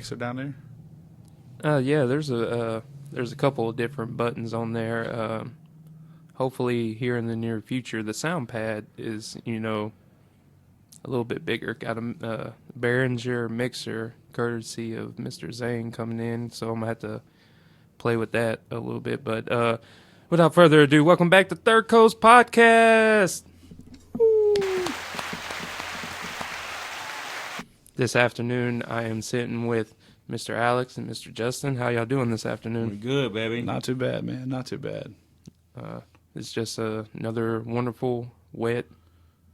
mixer down there? Yeah, there's a couple of different buttons on there. Hopefully, here in the near future, the sound pad is a little bit bigger. Got a Behringer mixer, courtesy of Mr. Zane coming in, so I'm gonna have to play with that a little bit. But without further ado, welcome back to Third Coast Podcast. This afternoon, I am sitting with Mr. Alex and Mr. Justin. How y'all doing this afternoon? We're good, baby. Not too bad, man. Not too bad. It's just another wonderful, wet,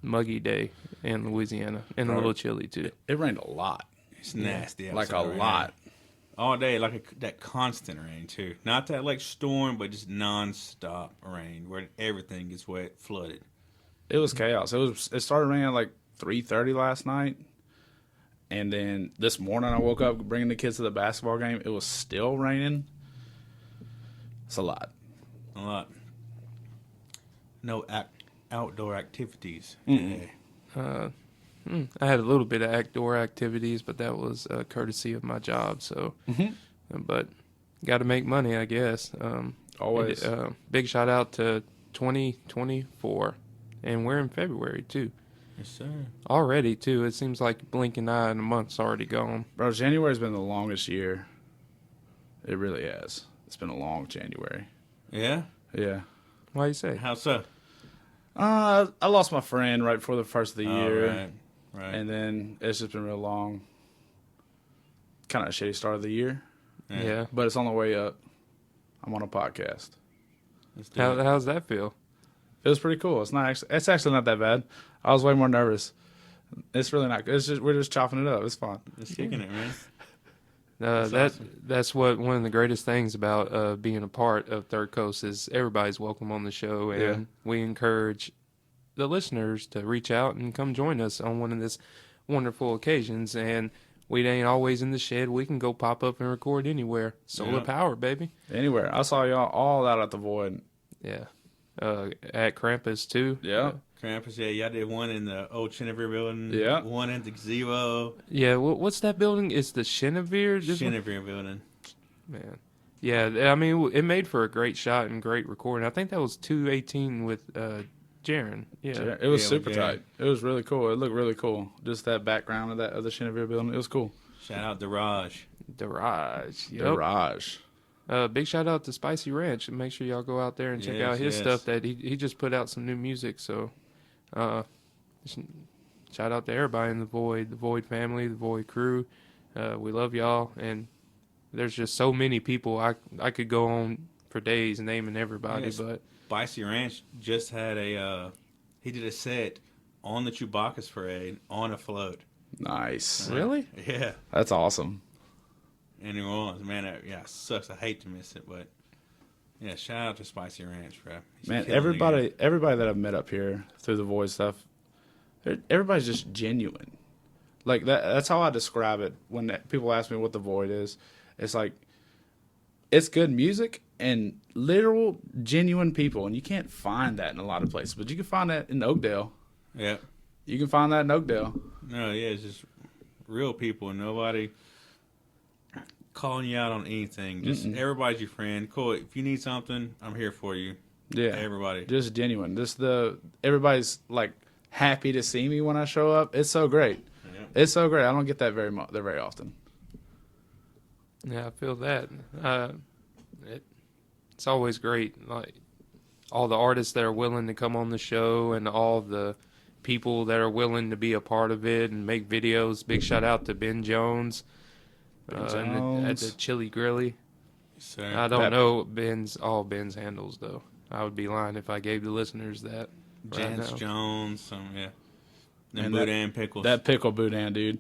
muggy day in Louisiana, and a little chilly too. It rained a lot. It's nasty. Like a outside right lot. now. All day, that constant rain too. Not that like storm, but just nonstop rain where everything gets wet, flooded. It was chaos. It started raining at like 3:30 last night. And then this morning I woke up bringing the kids to the basketball game. It was still raining. It's a lot. A lot. No outdoor activities today. I had a little bit of outdoor activities, but that was courtesy of my job. So, but got to make money, I guess. Always. Big shout out to 2024, and we're in February too. Yes, sir. Already too. It seems like blinking eye and a month's already gone. Bro, January's been the longest year. It really has. It's been a long January. Yeah? Yeah. Why you say? How so? I lost my friend right before the first of the year. Right. And then it's just been real long. Kind of a shitty start of the year. Yeah. But it's on the way up. I'm on a podcast. How's that feel? It was pretty cool. It's actually not that bad. I was way more nervous. It's really not good. We're just chopping it up. It's fun. Just kicking it, man. That's what one of the greatest things about being a part of Third Coast is everybody's welcome on the show, and we encourage the listeners to reach out and come join us on one of these wonderful occasions. And we ain't always in the shed. We can go pop up and record anywhere. Solar power, baby. Anywhere. I saw y'all all out at the Void. Yeah. At Krampus too. Yeah. Krampus, y'all did one in the old Chenevere building. Yeah. One in the gazebo. Yeah, what's that building? It's the Chenevere? Chenevere building. Man. Yeah, I mean, it made for a great shot and great recording. I think that was 218 with Jaron. Yeah. It was super tight. It was really cool. It looked really cool. Just that background of the Chenevere building. It was cool. Shout out Daraj. Daraj. Yep. Daraj. Big shout out to Spicy Ranch. Make sure y'all go out there and check out his stuff. That he just put out some new music. So, shout out to everybody in the Void family, the Void crew. We love y'all, and there's just so many people. I could go on for days naming everybody, but Spicy Ranch just had he did a set on the Chewbacca's parade on a float. Nice. Really? Yeah. That's awesome. In New Orleans, man, it sucks. I hate to miss it, but yeah, shout out to Spicy Ranch, bro. Man, everybody that I've met up here through the Void stuff, everybody's just genuine. Like that's how I describe it when people ask me what the Void is. It's like it's good music and literal genuine people, and you can't find that in a lot of places, but you can find that in Oakdale. Yeah, you can find that in Oakdale. No, yeah, it's just real people. Nobody calling you out on anything. Just everybody's your friend. Cool. If you need something, I'm here for you. Yeah. Everybody. Just genuine. Everybody's like happy to see me when I show up. It's so great. Yeah. It's so great. I don't get that very often. Yeah, I feel that. It's always great. Like all the artists that are willing to come on the show and all the people that are willing to be a part of it and make videos. Big shout out to Ben Jones. At the Chili Grilly. Sir. I don't know Ben's handles though. I would be lying if I gave the listeners that. Jance Jones, And Boudin pickles. That pickle Boudin, dude.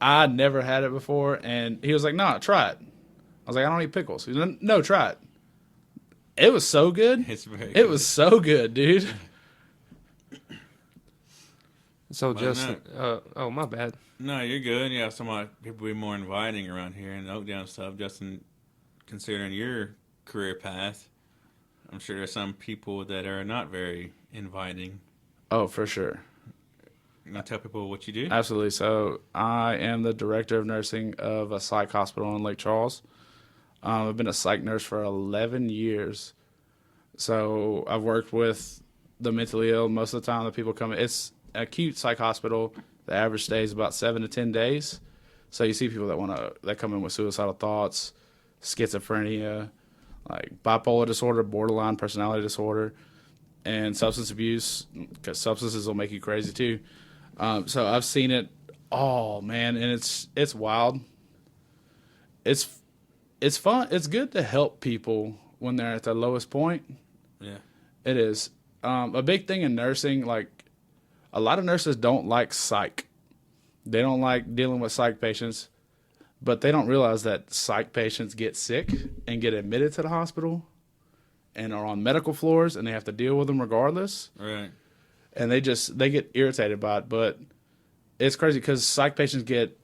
I never had it before, and he was like, "No, try it." I was like, "I don't eat pickles." He was like, "No, try it." It was so good. It's very good. It was so good, dude. So Justin, oh my bad. No, you're good. Yeah, some people be more inviting around here in Oakdale and stuff. Justin, considering your career path, I'm sure there's some people that are not very inviting. Oh, for sure. You want to tell people what you do? Absolutely. So I am the director of nursing of a psych hospital in Lake Charles. I've been a psych nurse for 11 years. So I've worked with the mentally ill most of the time that people come in. It's an acute psych hospital. The average stay is about 7 to 10 days. So you see people that come in with suicidal thoughts, schizophrenia, like bipolar disorder, borderline personality disorder, and substance abuse, because substances will make you crazy too. So I've seen it all, man, and it's wild. It's fun. It's good to help people when they're at their lowest point. Yeah. It is. A big thing in nursing, like a lot of nurses don't like psych. They don't like dealing with psych patients, but they don't realize that psych patients get sick and get admitted to the hospital and are on medical floors, and they have to deal with them regardless. Right. And they get irritated by it. But it's crazy because psych patients get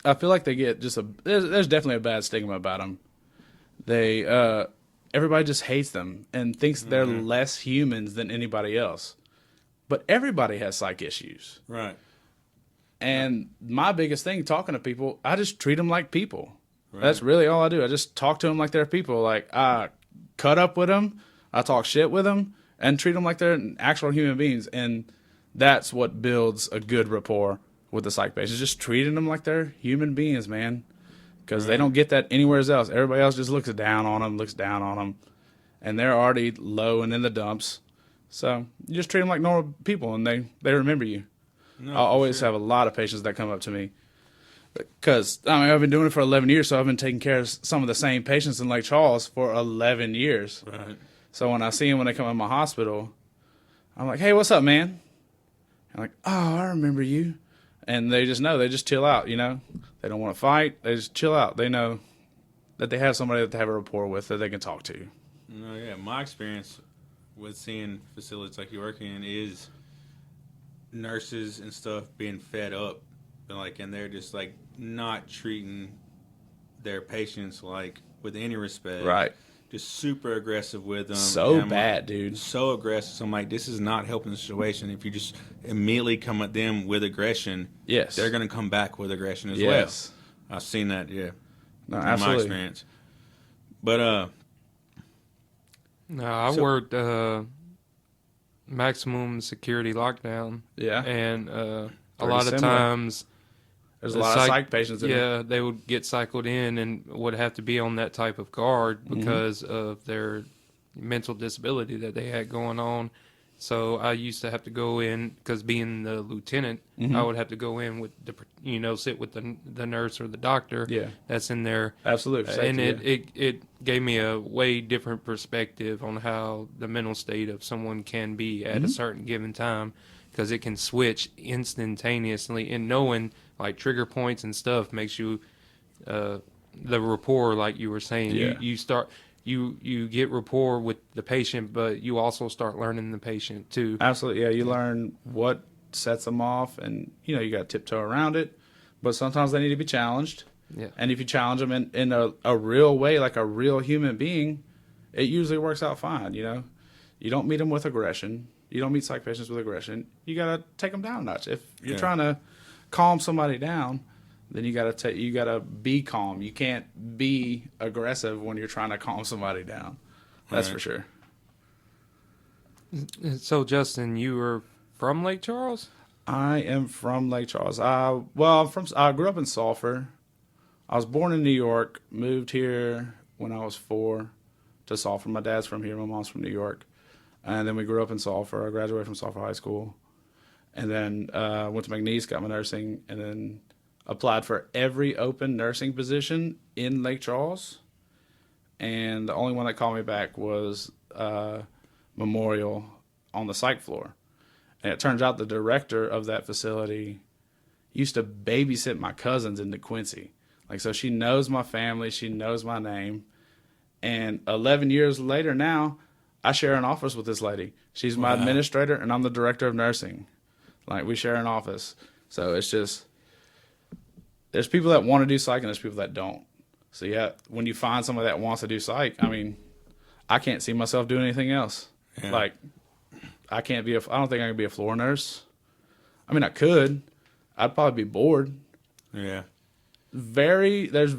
I feel like they get there's definitely a bad stigma about them. Everybody just hates them and thinks they're less humans than anybody else. But everybody has psych issues. Right. And my biggest thing talking to people, I just treat them like people. Right. That's really all I do. I just talk to them like they're people. Like, I cut up with them, I talk shit with them, and treat them like they're actual human beings. And that's what builds a good rapport with the psych patients. Just treating them like they're human beings, man. Because they don't get that anywhere else. Everybody else just looks down on them, and they're already low and in the dumps. So you just treat them like normal people, and they remember you. No, I always have a lot of patients that come up to me. Because, I've been doing it for 11 years, so I've been taking care of some of the same patients in Lake Charles for 11 years. Right. So when I see them when they come in my hospital, I'm like, hey, what's up, man? I'm like, oh, I remember you. And they just know. They just chill out, you know. They don't want to fight. They just chill out. They know that they have somebody that they have a rapport with that they can talk to. No, yeah. My experience with seeing facilities like you work in is nurses and stuff being fed up. And they're just, like, not treating their patients, like, with any respect. Right. Just super aggressive with them. So bad, dude. So aggressive. So I'm like, this is not helping the situation. If you just immediately come at them with aggression, yes, they're going to come back with aggression as yes. well. I've seen that, yeah. No, in absolutely. my experience. But, No, I worked maximum security lockdown. Yeah. And a Pretty lot of similar. times There's a lot of psych patients in there. Yeah, they would get cycled in and would have to be on that type of guard because of their mental disability that they had going on. So I used to have to go in, because being the lieutenant, I would have to go in with sit with the nurse or the doctor that's in there. Absolutely. And it gave me a way different perspective on how the mental state of someone can be at a certain given time, because it can switch instantaneously, and knowing like trigger points and stuff makes you the rapport, like you were saying. You start you get rapport with the patient, but you also start learning the patient too. Absolutely. Yeah, you learn what sets them off, and you got to tiptoe around it, but sometimes they need to be challenged. Yeah. And if you challenge them in a real way, like a real human being, it usually works out fine. You don't meet them with aggression. You don't meet psych patients with aggression. You got to take them down a notch. If you're trying to calm somebody down, then you got to be calm. You can't be aggressive when you're trying to calm somebody down. That's for sure. So, Justin, you were from Lake Charles? I am from Lake Charles. I grew up in Sulphur. I was born in New York, moved here when I was 4 to Sulphur. My dad's from here, my mom's from New York. And then we grew up in Sulphur. I graduated from Sulphur High School. And then went to McNeese, got my nursing, and then applied for every open nursing position in Lake Charles. And the only one that called me back was Memorial on the psych floor. And it turns out the director of that facility used to babysit my cousins in DeQuincy. So she knows my family, she knows my name. And 11 years later now, I share an office with this lady. She's my administrator, and I'm the director of nursing. We share an office. So it's just, there's people that want to do psych, and there's people that don't. So yeah, when you find somebody that wants to do psych, I can't see myself doing anything else. Yeah. I can't be I don't think I can be a floor nurse. I mean, I could. I'd probably be bored. Yeah. There's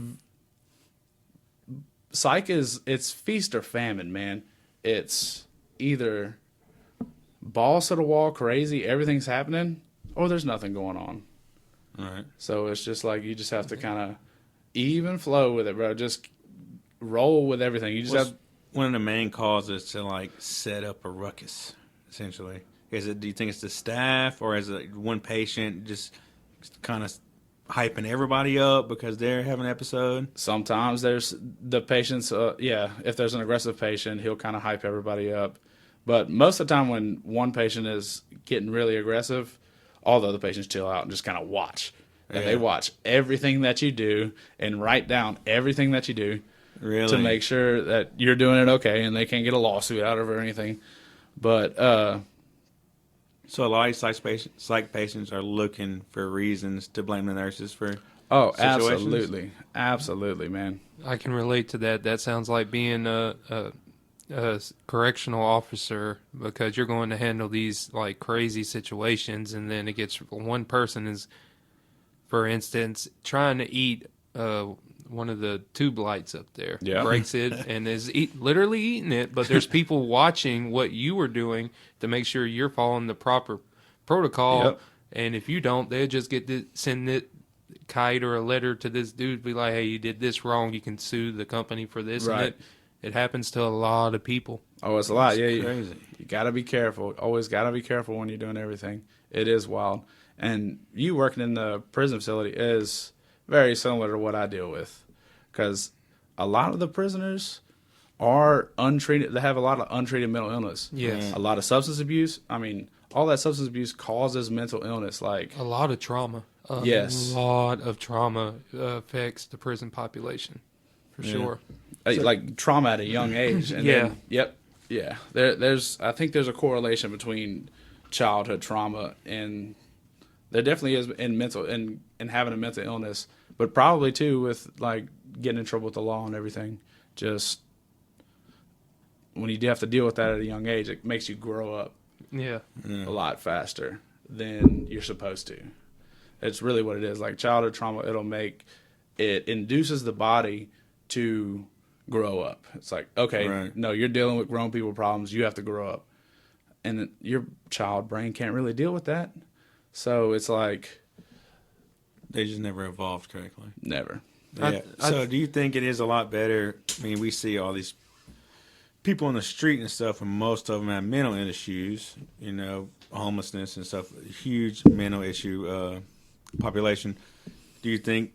psych it's feast or famine, man. It's either balls to the wall, crazy, everything's happening, or there's nothing going on. All right. So it's just like you just have to kind of even flow with it, bro. Just roll with everything. You just What's have one of the main causes to like set up a ruckus, essentially? Do you think it's the staff, or is it one patient just kind of hyping everybody up because they're having an episode? sometimes there's the patients. If there's an aggressive patient, he'll kind of hype everybody up. But most of the time, when one patient is getting really aggressive, all the other patients chill out and just kind of watch. And they watch everything that you do and write down everything that you do to make sure that you're doing it okay and they can't get a lawsuit out of it or anything. But so a lot of psych patients are looking for reasons to blame the nurses for absolutely. Absolutely, man. I can relate to that. That sounds like being a correctional officer, because you're going to handle these like crazy situations, and then it gets one person is, for instance, trying to eat one of the tube lights up there, breaks it and is literally eating it, but there's people watching what you were doing to make sure you're following the proper protocol. And if you don't, they'll just send it kite or a letter to this dude, be like, hey, you did this wrong, you can sue the company for this. Right. And it happens to a lot of people. Oh, it's a lot. It's crazy. You got to be careful. Always got to be careful when you're doing everything. It is wild. And you working in the prison facility is very similar to what I deal with, because a lot of the prisoners are untreated. They have a lot of untreated mental illness. Yes. A lot of substance abuse. I mean, all that substance abuse causes mental illness. Like a lot of trauma. A lot of trauma affects the prison population, for sure. Like trauma at a young age. And then, I think there's a correlation between childhood trauma and there definitely is in mental and having a mental illness, but probably too with like getting in trouble with the law and everything. Just when you have to deal with that at a young age, it makes you grow up a lot faster than you're supposed to. It's really what it is. Like childhood trauma, it induces the body to grow up. It's like, okay, no, you're dealing with grown people problems. You have to grow up. And your child brain can't really deal with that. So it's like they just never evolved correctly. Never. Yeah. So do you think it is a lot better? I mean, we see all these people on the street and stuff, and most of them have mental issues, homelessness and stuff, huge mental issue population. Do you think,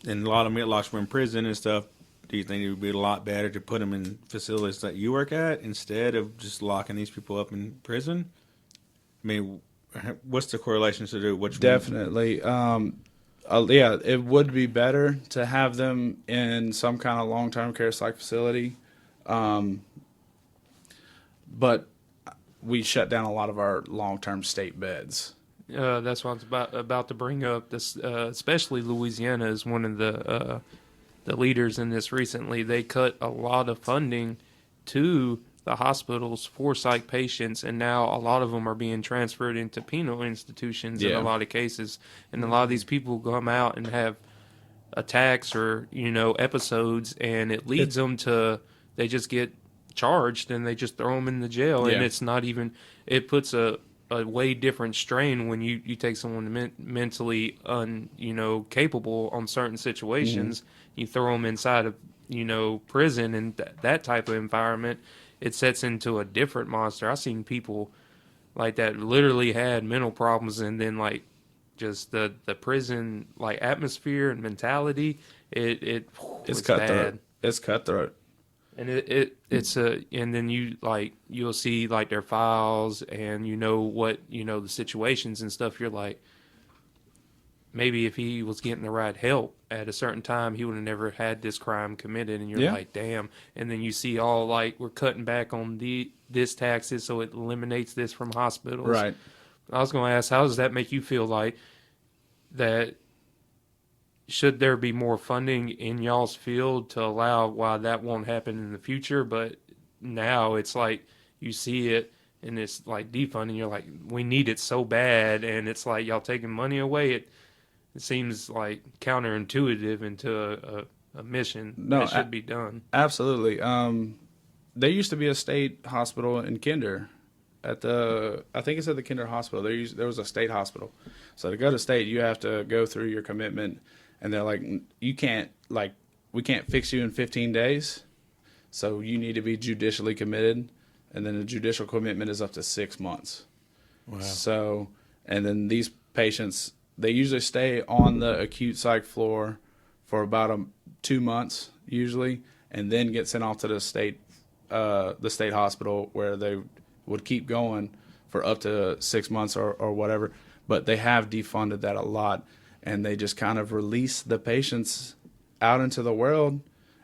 and a lot of Mitlocks were in prison and stuff, do you think it would be a lot better to put them in facilities that you work at instead of just locking these people up in prison? I mean, what's the correlation to do? Definitely. It would be better to have them in some kind of long-term care psych facility. But we shut down a lot of our long-term state beds. That's what I was about to bring up. This, especially Louisiana is one of the leaders in this recently. They cut a lot of funding to the hospitals for psych patients, and now a lot of them are being transferred into penal institutions in a lot of cases. And a lot of these people come out and have attacks or, episodes, and it leads them to, they just get charged and they just throw them in the jail. And it's not even, it puts a way different strain when you take someone mentally capable on certain situations. You throw them inside of prison and that type of environment, it sets into a different monster. I've seen people like that literally had mental problems, and then like just the prison like atmosphere and mentality, it's cutthroat. Bad. It's cutthroat. And and then you'll see like their files and the situations and stuff. You're like, maybe if he was getting the right help at a certain time, he would have never had this crime committed. And you're like, damn. And then you see all like, we're cutting back on this taxes, so it eliminates this from hospitals. Right. I was going to ask, how does that make you feel like that? Should there be more funding in y'all's field to allow why that won't happen in the future? But now it's like you see it and it's like defunding. You're like, we need it so bad, and it's like y'all taking money away. It seems like counterintuitive into a mission that should be done. Absolutely. There used to be a state hospital in Kinder. I think it's at the Kinder Hospital. There was a state hospital. So to go to state, you have to go through your commitment, and they're like, we can't fix you in 15 days. So you need to be judicially committed, and then the judicial commitment is up to 6 months. Wow. So, and then these patients, they usually stay on the acute psych floor for about 2 months usually, and then get sent off to the state hospital where they would keep going for up to 6 months or whatever. But they have defunded that a lot, and they just kind of release the patients out into the world,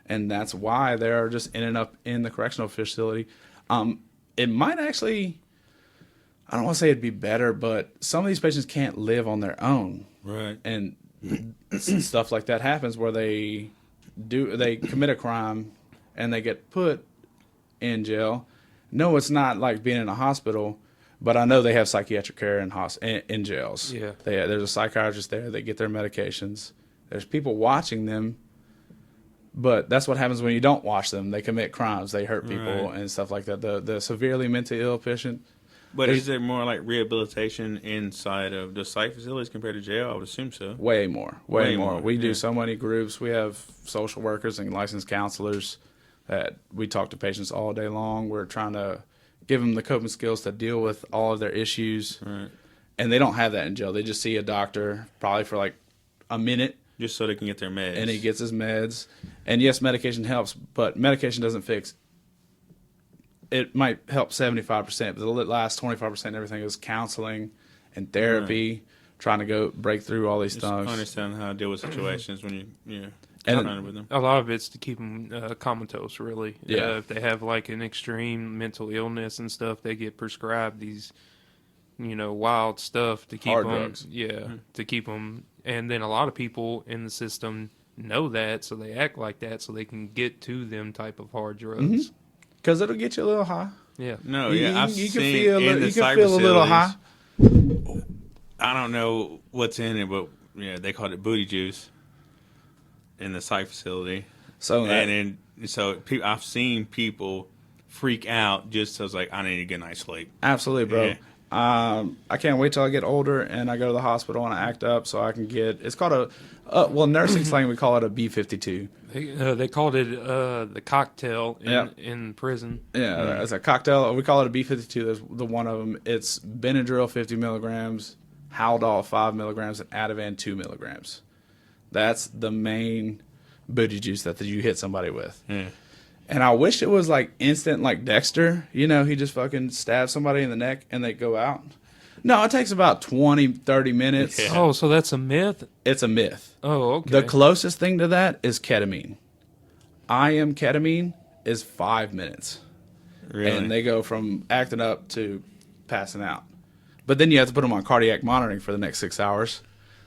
and that's why they're just ending up in the correctional facility. It might actually, I don't want to say it'd be better, but some of these patients can't live on their own. Right. And stuff like that happens where they commit a crime and they get put in jail. No, it's not like being in a hospital, but I know they have psychiatric care in jails. Yeah. There's a psychiatrist there. They get their medications. There's people watching them, but that's what happens when you don't watch them. They commit crimes. They hurt people and stuff like that. The severely mentally ill patient. But is there more like rehabilitation inside of the psych facilities compared to jail? I would assume so. Way more. We do yeah. so many groups. We have social workers and licensed counselors that we talk to patients all day long. We're trying to give them the coping skills to deal with all of their issues. Right. And they don't have that in jail. They just see a doctor probably for like a minute. Just so they can get their meds. And he gets his meds. And yes, medication helps, but medication doesn't fix. It might help 75%, but the last 25% everything is counseling and therapy, trying to go break through all these Just things. understand how to deal with situations when you're And confronted with them. A lot of it's to keep them comatose, really. Yeah. If they have like an extreme mental illness and stuff, they get prescribed these, wild stuff to keep Hard them. drugs. Yeah, to keep them. And then a lot of people in the system know that, so they act like that, so they can get to them type of hard drugs. Because it'll get you a little high. Yeah. No, You- yeah, I've you can seen feel in the you can psych feel a little high. facilities, I don't know what's in it, but they called it booty juice in the psych facility. So I've seen people freak out just as like, I need to get a nice sleep. absolutely, bro. Yeah. I can't wait till I get older and I go to the hospital and I act up so I can get. It's called nursing slang we call it a B-52. They called it the cocktail in prison. Yeah, it's a cocktail. We call it a B-52. There's the one of them. It's Benadryl 50 milligrams, Haldol 5 milligrams, and Ativan 2 milligrams. That's the main booty juice that you hit somebody with. Yeah. And I wish it was like instant, like Dexter. He just fucking stabs somebody in the neck and they go out. No, it takes about 20, 30 minutes. Yeah. Oh, so that's a myth? It's a myth. Oh, okay. The closest thing to that is ketamine. IM ketamine is 5 minutes. Really? And they go from acting up to passing out. But then you have to put them on cardiac monitoring for the next 6 hours.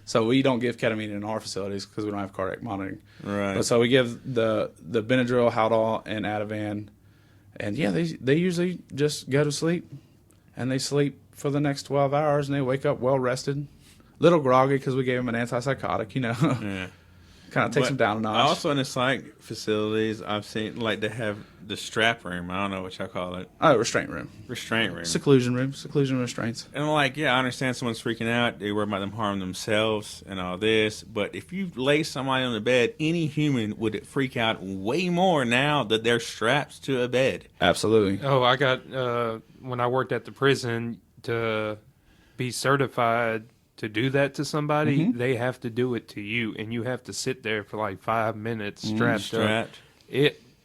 So we don't give ketamine in our facilities because we don't have cardiac monitoring. Right. But so we give the Benadryl, Haldol, and Ativan. And yeah, they usually just go to sleep. And they sleep for the next 12 hours and they wake up well rested. Little groggy because we gave them an antipsychotic, Yeah. Kind of takes them down a notch. Also in the psych facilities, I've seen like they have the strap room. I don't know what y'all call it. Oh, restraint room. Restraint room. Seclusion restraints. And like, yeah, I understand someone's freaking out. They worry about them harming themselves and all this. But if you lay somebody on the bed, any human would freak out way more now that they're strapped to a bed. Absolutely. Oh, I got, when I worked at the prison, to be certified to do that to somebody, they have to do it to you. And you have to sit there for like 5 minutes strapped up.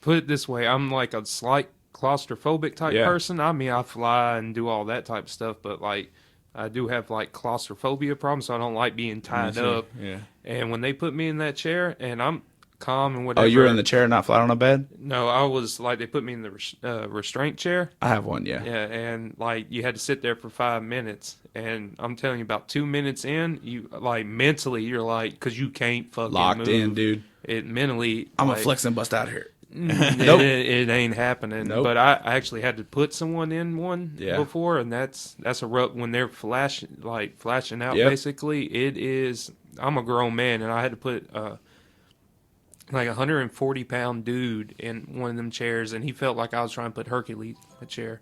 Put it this way, I'm like a slight claustrophobic type person. I mean, I fly and do all that type of stuff, but like I do have like claustrophobia problems, so I don't like being tied up. Yeah. And when they put me in that chair, and I'm calm and whatever. Oh, you're in the chair, not flat on a bed? No, I was like, they put me in the restraint chair. I have one, yeah. Yeah, and like you had to sit there for 5 minutes, and I'm telling you, about 2 minutes in, you like mentally, you're like, because you can't fucking Locked move. in, dude. It mentally, I'm like, gonna flex and bust out here. Nope. It ain't happening. Nope. But I actually had to put someone in one Yeah. before, and that's a rough when they're flashing out. Yep. Basically, it is. I'm a grown man, and I had to put like 140-pound dude in one of them chairs, and he felt like I was trying to put Hercules in a chair.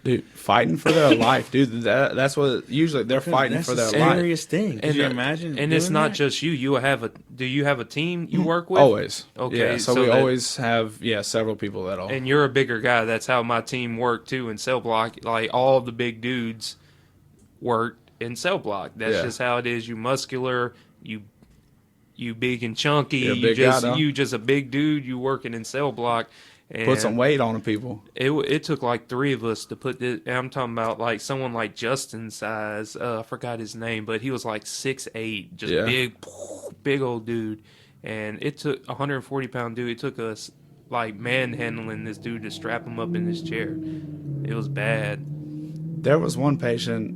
Dude, fighting for their life, dude. That's what usually they're fighting for their the life. scariest thing. Can you imagine? And it's doing not that? just you. Do you have a team you work with? Always. Okay, Yeah, so we that- always have several people that'll. And you're a bigger guy. That's how my team worked too in cell block. Like all the big dudes worked in cell block. That's just how it is. You muscular. You big and chunky. You're a You big just guy, though. you just a big dude. You working in cell block. And Put some weight on the people. It took like 3 of us to put this. I'm talking about like someone like Justin's size. I forgot his name, but he was like 6'8", just big old dude. And it took 140-pound dude. It took us like manhandling this dude to strap him up in this chair. It was bad. There was one patient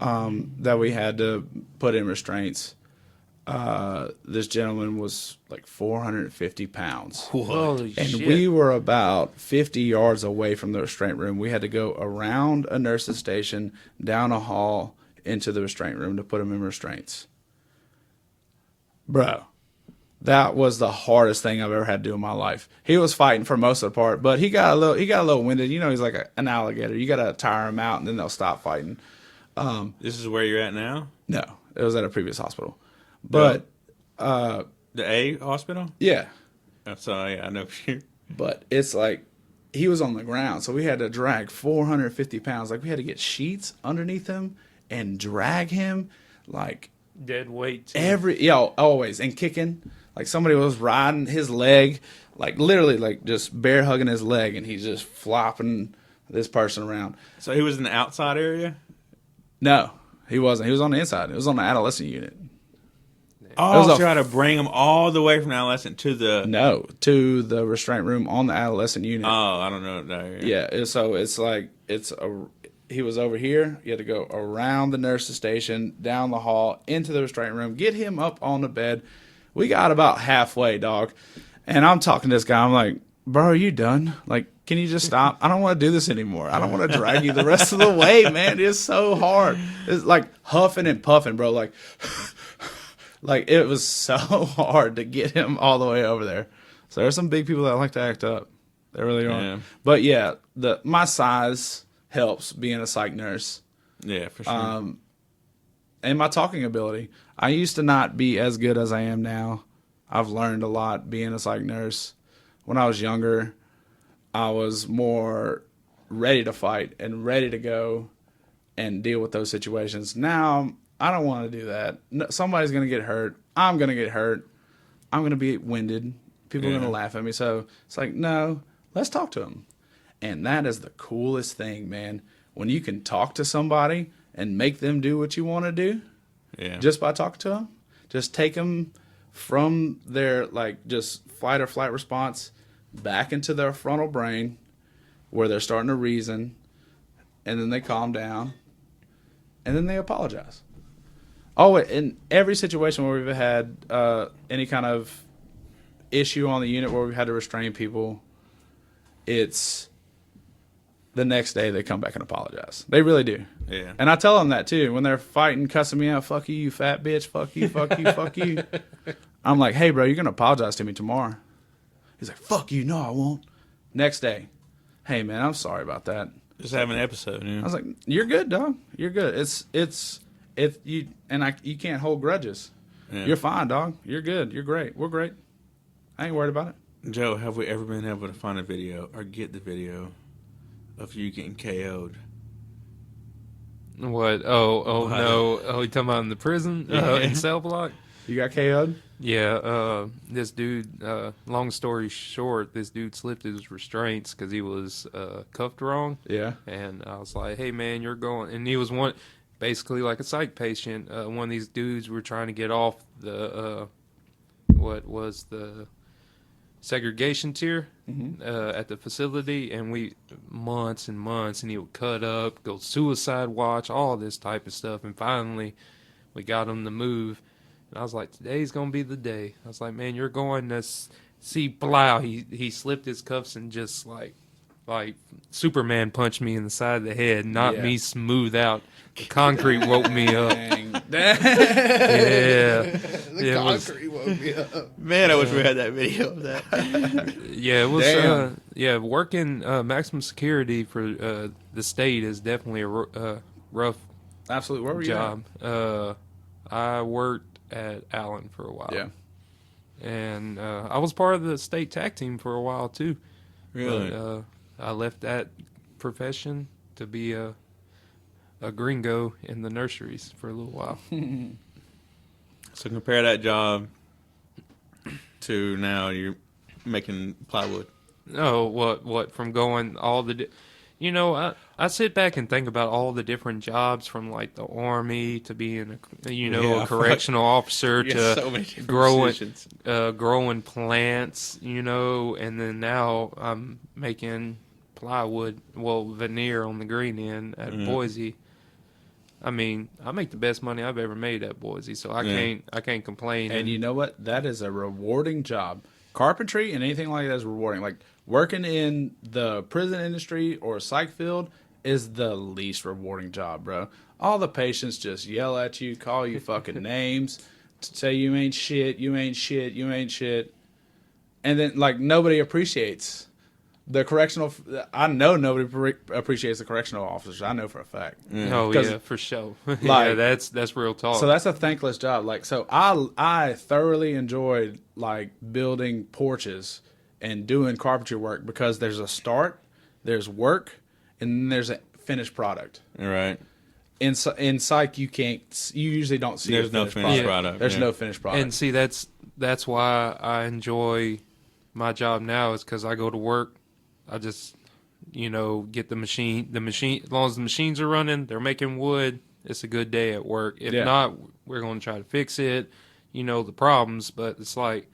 that we had to put in restraints. This gentleman was like 450 pounds. Holy And shit. we were about 50 yards away from the restraint room. We had to go around a nurse's station, down a hall, into the restraint room to put him in restraints. Bro, that was the hardest thing I've ever had to do in my life. He was fighting for most of the part, but he got a little winded. You know, he's like an alligator. You got to tire him out, and then they'll stop fighting. This is where you're at now? No, it was at a previous hospital. But, The A hospital? yeah. Oh, sorry, I know you. But it's like he was on the ground, so we had to drag 450 pounds. Like we had to get sheets underneath him and drag him like Dead weight. Too. always, and kicking. Like somebody was riding his leg, like literally like just bear hugging his leg, and he's just flopping this person around. So he was in the outside area? No, he wasn't. He was on the inside. It was on the adolescent unit. Oh, was so you had to bring him all the way from adolescent to the... No, to the restraint room on the adolescent unit. Oh, I don't know. No, Yeah, so it's like he was over here. You had to go around the nurse's station, down the hall, into the restraint room, get him up on the bed. We got about halfway, dog, and I'm talking to this guy. I'm like, bro, are you done? Like, can you just stop? I don't want to do this anymore. I don't want to drag you the rest of the way, man. It's so hard. It's like huffing and puffing, bro. Like, like it was so hard to get him all the way over there. So there's some big people that like to act up. They really are. Yeah. But yeah, my size helps being a psych nurse. Yeah, for sure. And my talking ability. I used to not be as good as I am now. I've learned a lot being a psych nurse. When I was younger, I was more ready to fight and ready to go and deal with those situations. Now, I don't want to do that. No, somebody's going to get hurt. I'm going to get hurt. I'm going to be winded. People are going to laugh at me. So it's like, no, let's talk to them. And that is the coolest thing, man. When you can talk to somebody and make them do what you want to do, just by talking to them, just take them from their like just fight or flight response back into their frontal brain where they're starting to reason, and then they calm down, and then they apologize. Oh, in every situation where we've had any kind of issue on the unit where we've had to restrain people, it's the next day they come back and apologize. They really do. Yeah. And I tell them that too. When they're fighting, cussing me out, fuck you, you fat bitch, fuck you, fuck you, fuck you. I'm like, hey, bro, you're going to apologize to me tomorrow. He's like, fuck you, no, I won't. Next day, hey, man, I'm sorry about that. Just have an episode. Yeah. I was like, you're good, dog. You're good. You can't hold grudges. Yeah. You're fine, dog. You're good. You're great. We're great. I ain't worried about it. Joe, have we ever been able to find a video or get the video of you getting KO'd? What? Oh no! Oh, you talking about in the prison in cell block? You got KO'd? Yeah. This dude. Long story short, this dude slipped his restraints because he was cuffed wrong. Yeah. And I was like, "Hey, man, you're going." And he was basically like a psych patient. One of these dudes were trying to get off the what was the segregation tier at the facility, and we months and months, and he would cut up, go suicide watch, all this type of stuff, and finally we got him to move. And I was like, today's gonna be the day. I was like, man, you're going this, see, plow, he slipped his cuffs and just like Superman punched me in the side of the head, not me smooth out. The concrete woke me up. Yeah. The concrete woke me up. Man, I wish we had that video of that. Yeah, it was. Damn. Working maximum security for the state is definitely a rough Absolutely. Where were you job. I worked at Allen for a while. Yeah. And I was part of the state tag team for a while too. Really? But, I left that profession to be a gringo in the nurseries for a little while. So compare that job to now you're making plywood. Oh, what from going all the... I sit back and think about all the different jobs, from like the army to being a correctional officer to So many different positions. growing plants, and then now I'm making plywood, veneer on the green end at Boise. I mean, I make the best money I've ever made at Boise, so I can't complain. And you know what? That is a rewarding job. Carpentry and anything like that is rewarding. Like working in the prison industry or psych field is the least rewarding job, bro. All the patients just yell at you, call you fucking names, say you ain't shit, you ain't shit, you ain't shit. And then, like, nobody appreciates the correctional... I know nobody appreciates the correctional officers. I know for a fact. Oh, yeah, for sure. Like, yeah, that's real talk. So that's a thankless job. Like, so I thoroughly enjoyed, like, building porches and doing carpentry work because there's a start, there's work, and then there's a finished product. Right. In psych, you usually don't see. There's no finished product. There's no finished product. And see, that's why I enjoy my job now, is because I go to work, I just get the machine. As long as the machines are running, they're making wood. It's a good day at work. If not, we're going to try to fix it. The problems, but it's like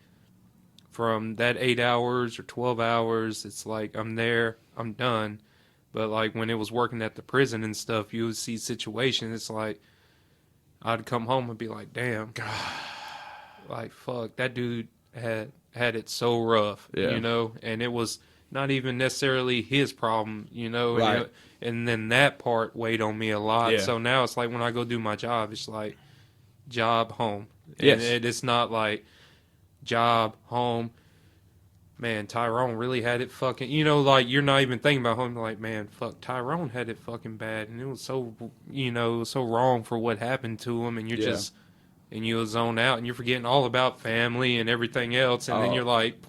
from that 8 hours or 12 hours, it's like I'm there, I'm done. But like when it was working at the prison and stuff, you would see situations. It's like I'd come home and be like, "Damn, God, like fuck, that dude had it so rough," and it was not even necessarily his problem, Right. And then that part weighed on me a lot. Yeah. So now it's like when I go do my job, it's like job, home. Yes. And it's not like job, home. Man, Tyrone really had it fucking... like, you're not even thinking about home. Like, man, fuck, Tyrone had it fucking bad. And it was so, so wrong for what happened to him. And you're just... And you'll zone out. And you're forgetting all about family and everything else. And then you're like...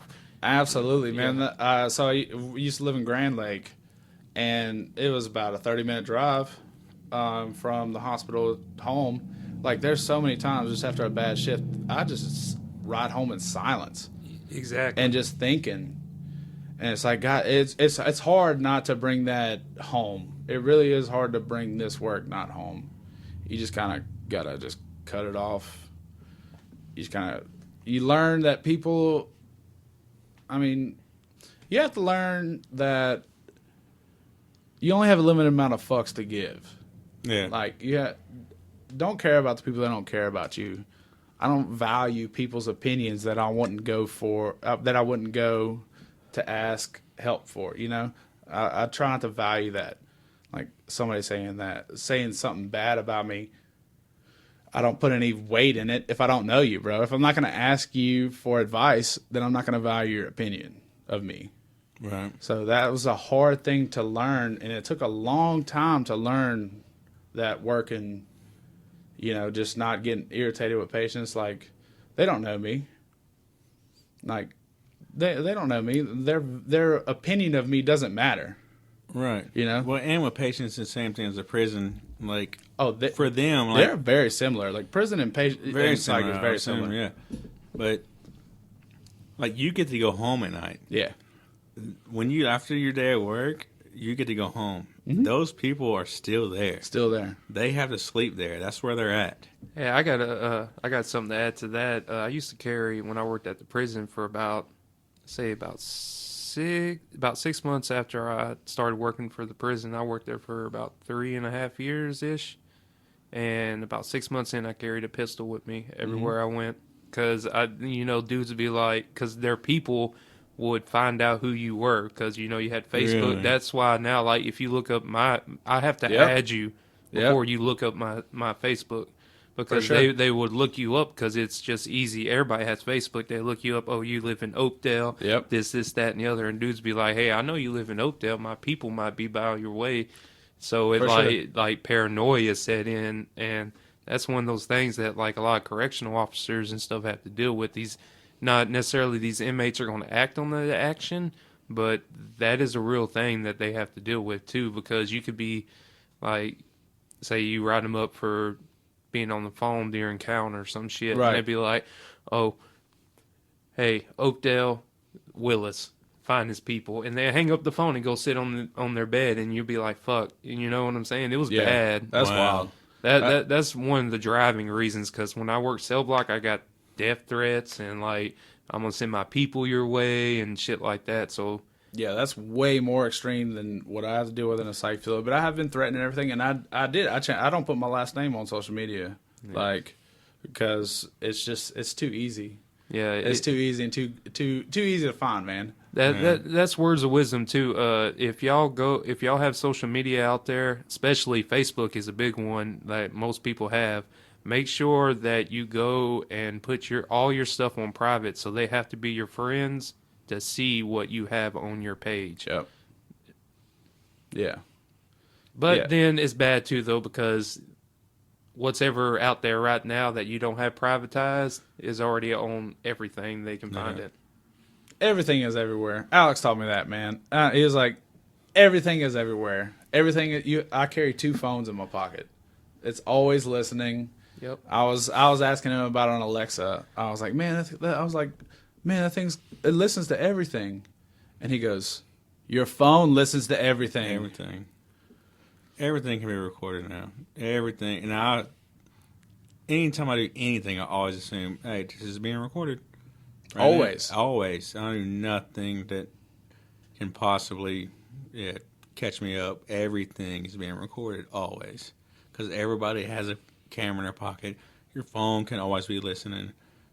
Absolutely, man. So I used to live in Grand Lake. And it was about a 30-minute drive from the hospital home. Like, there's so many times just after a bad shift, I just ride home in silence. Exactly. And just thinking. And it's like, God, it's hard not to bring that home. It really is hard to bring this work not home. You just kind of got to just cut it off. You learn that people, I mean, you have to learn that you only have a limited amount of fucks to give. Yeah. Like, don't care about the people that don't care about you. I don't value people's opinions that I wouldn't go to ask help for. I try not to value that. Like somebody saying something bad about me, I don't put any weight in it if I don't know you, bro. If I'm not going to ask you for advice, then I'm not going to value your opinion of me. Right. So that was a hard thing to learn, and it took a long time to learn that working. Just not getting irritated with patients. Like, they don't know me. Like, they don't know me. Their opinion of me doesn't matter. Right. Well, and with patients, the same thing as a prison. Like, for them, like, they're very similar. Like, prison and patient very psych similar. is very similar. Yeah. But, like, you get to go home at night. Yeah. After your day at work, you get to go home. Mm-hmm. Those people are still there. Still there. They have to sleep there. That's where they're at. Yeah, I got something to add to that. I used to carry, when I worked at the prison, for about 6 months after I started working for the prison. I worked there for about 3.5 years ish, and about 6 months in, I carried a pistol with me everywhere I went. because dudes would be like, because their people would find out who you were, because you had Facebook. Really? That's why now, like, if you look up I have to add you before you look up my Facebook, because they would look you up, because it's just easy. Everybody has Facebook. They look you up. Oh, you live in Oakdale. Yep. This, that, and the other. And dudes be like, hey, I know you live in Oakdale. My people might be by your way. So it like paranoia set in, and that's one of those things that like a lot of correctional officers and stuff have to deal with. These, not necessarily these inmates are going to act on the action, but that is a real thing that they have to deal with too, because you could be like, say you write them up for being on the phone during count or some shit, and they'd be like, oh, hey, Oakdale, Willis, find his people, and they hang up the phone and go sit on their bed, and you'll be like, fuck, you know what I'm saying? It was bad. That's wild. That's one of the driving reasons, because when I worked cell block, I got death threats and like, I'm gonna send my people your way and shit like that. So yeah, that's way more extreme than what I have to deal with in a psych facility. But I have been threatened and everything, and I don't put my last name on social media, like, because it's too easy. Yeah, it's too easy and too easy to find, man. That's words of wisdom too. If y'all have social media out there, especially Facebook is a big one that most people have. Make sure that you go and put all your stuff on private, so they have to be your friends to see what you have on your page. Yep. Yeah. But then it's bad too, though, because what's ever out there right now that you don't have privatized is already on everything. They can find it. Everything is everywhere. Alex taught me that, man. He was like, everything is everywhere. I carry 2 phones in my pocket. It's always listening. Yep. I was asking him about it on Alexa. I was like, man, that thing's, it listens to everything. And he goes, your phone listens to everything. Everything can be recorded now. Everything. And anytime I do anything, I always assume, hey, this is being recorded. Right Always. now. Always. I don't do nothing that can possibly catch me up. Everything is being recorded, always. Because everybody has a camera in their pocket. Your phone can always be listening.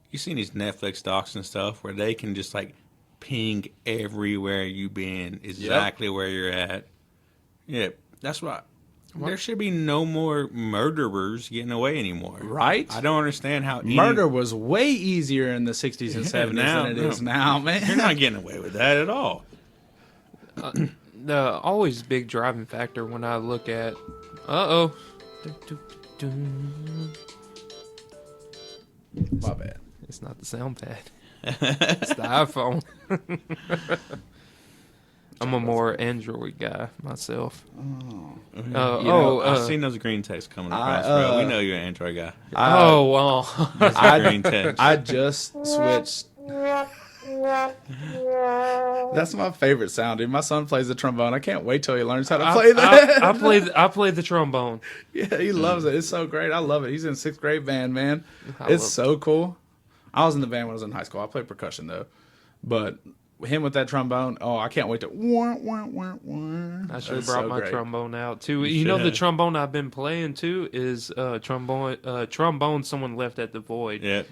You've seen these Netflix docs and stuff where they can just like ping everywhere you've been, exactly where you're at. Yeah, that's why there should be no more murderers getting away anymore. Right? I don't understand how murder was way easier in the 60s and 70s than it is now, man. You're not getting away with that at all. The always big driving factor when I look at my bad. It's not the sound pad. It's the iPhone. I'm a more Android guy myself. I've seen those green texts coming across, bro. We know you're an Android guy. Green text. I just switched. That's my favorite sound, dude. My son plays the trombone. I can't wait till he learns how to play that. I play the trombone. Yeah, he loves it. It's so great. I love it. He's in 6th grade band, man. It's so cool. I was in the band when I was in high school. I played percussion though, but him with that trombone. Oh, I can't wait to. I should have brought my trombone out too. You know, the trombone I've been playing too is trombone someone left at the Void. Yeah.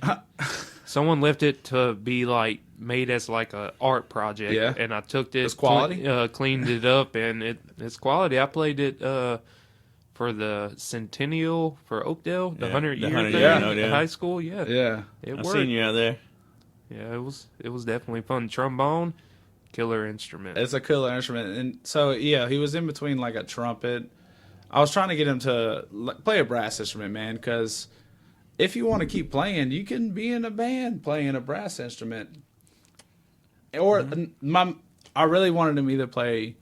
Someone left it to be like made as like a art project. Yeah. And I took it, it's quality. Cleaned it up, and it's quality. I played it for the centennial for Oakdale, the 100-year thing in high school. Yeah. Yeah. It worked. I've seen you out there. Yeah, it was definitely fun. Trombone, killer instrument. It's a killer instrument. And so, yeah, he was in between like a trumpet. I was trying to get him to play a brass instrument, man, because if you want to keep playing, you can be in a band playing a brass instrument. Or I really wanted him either play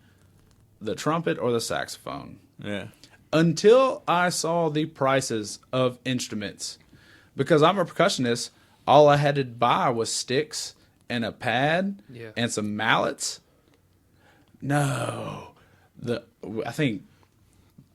the trumpet or the saxophone. Yeah. Until I saw the prices of instruments. Because I'm a percussionist, all I had to buy was sticks and a pad and some mallets. No. I think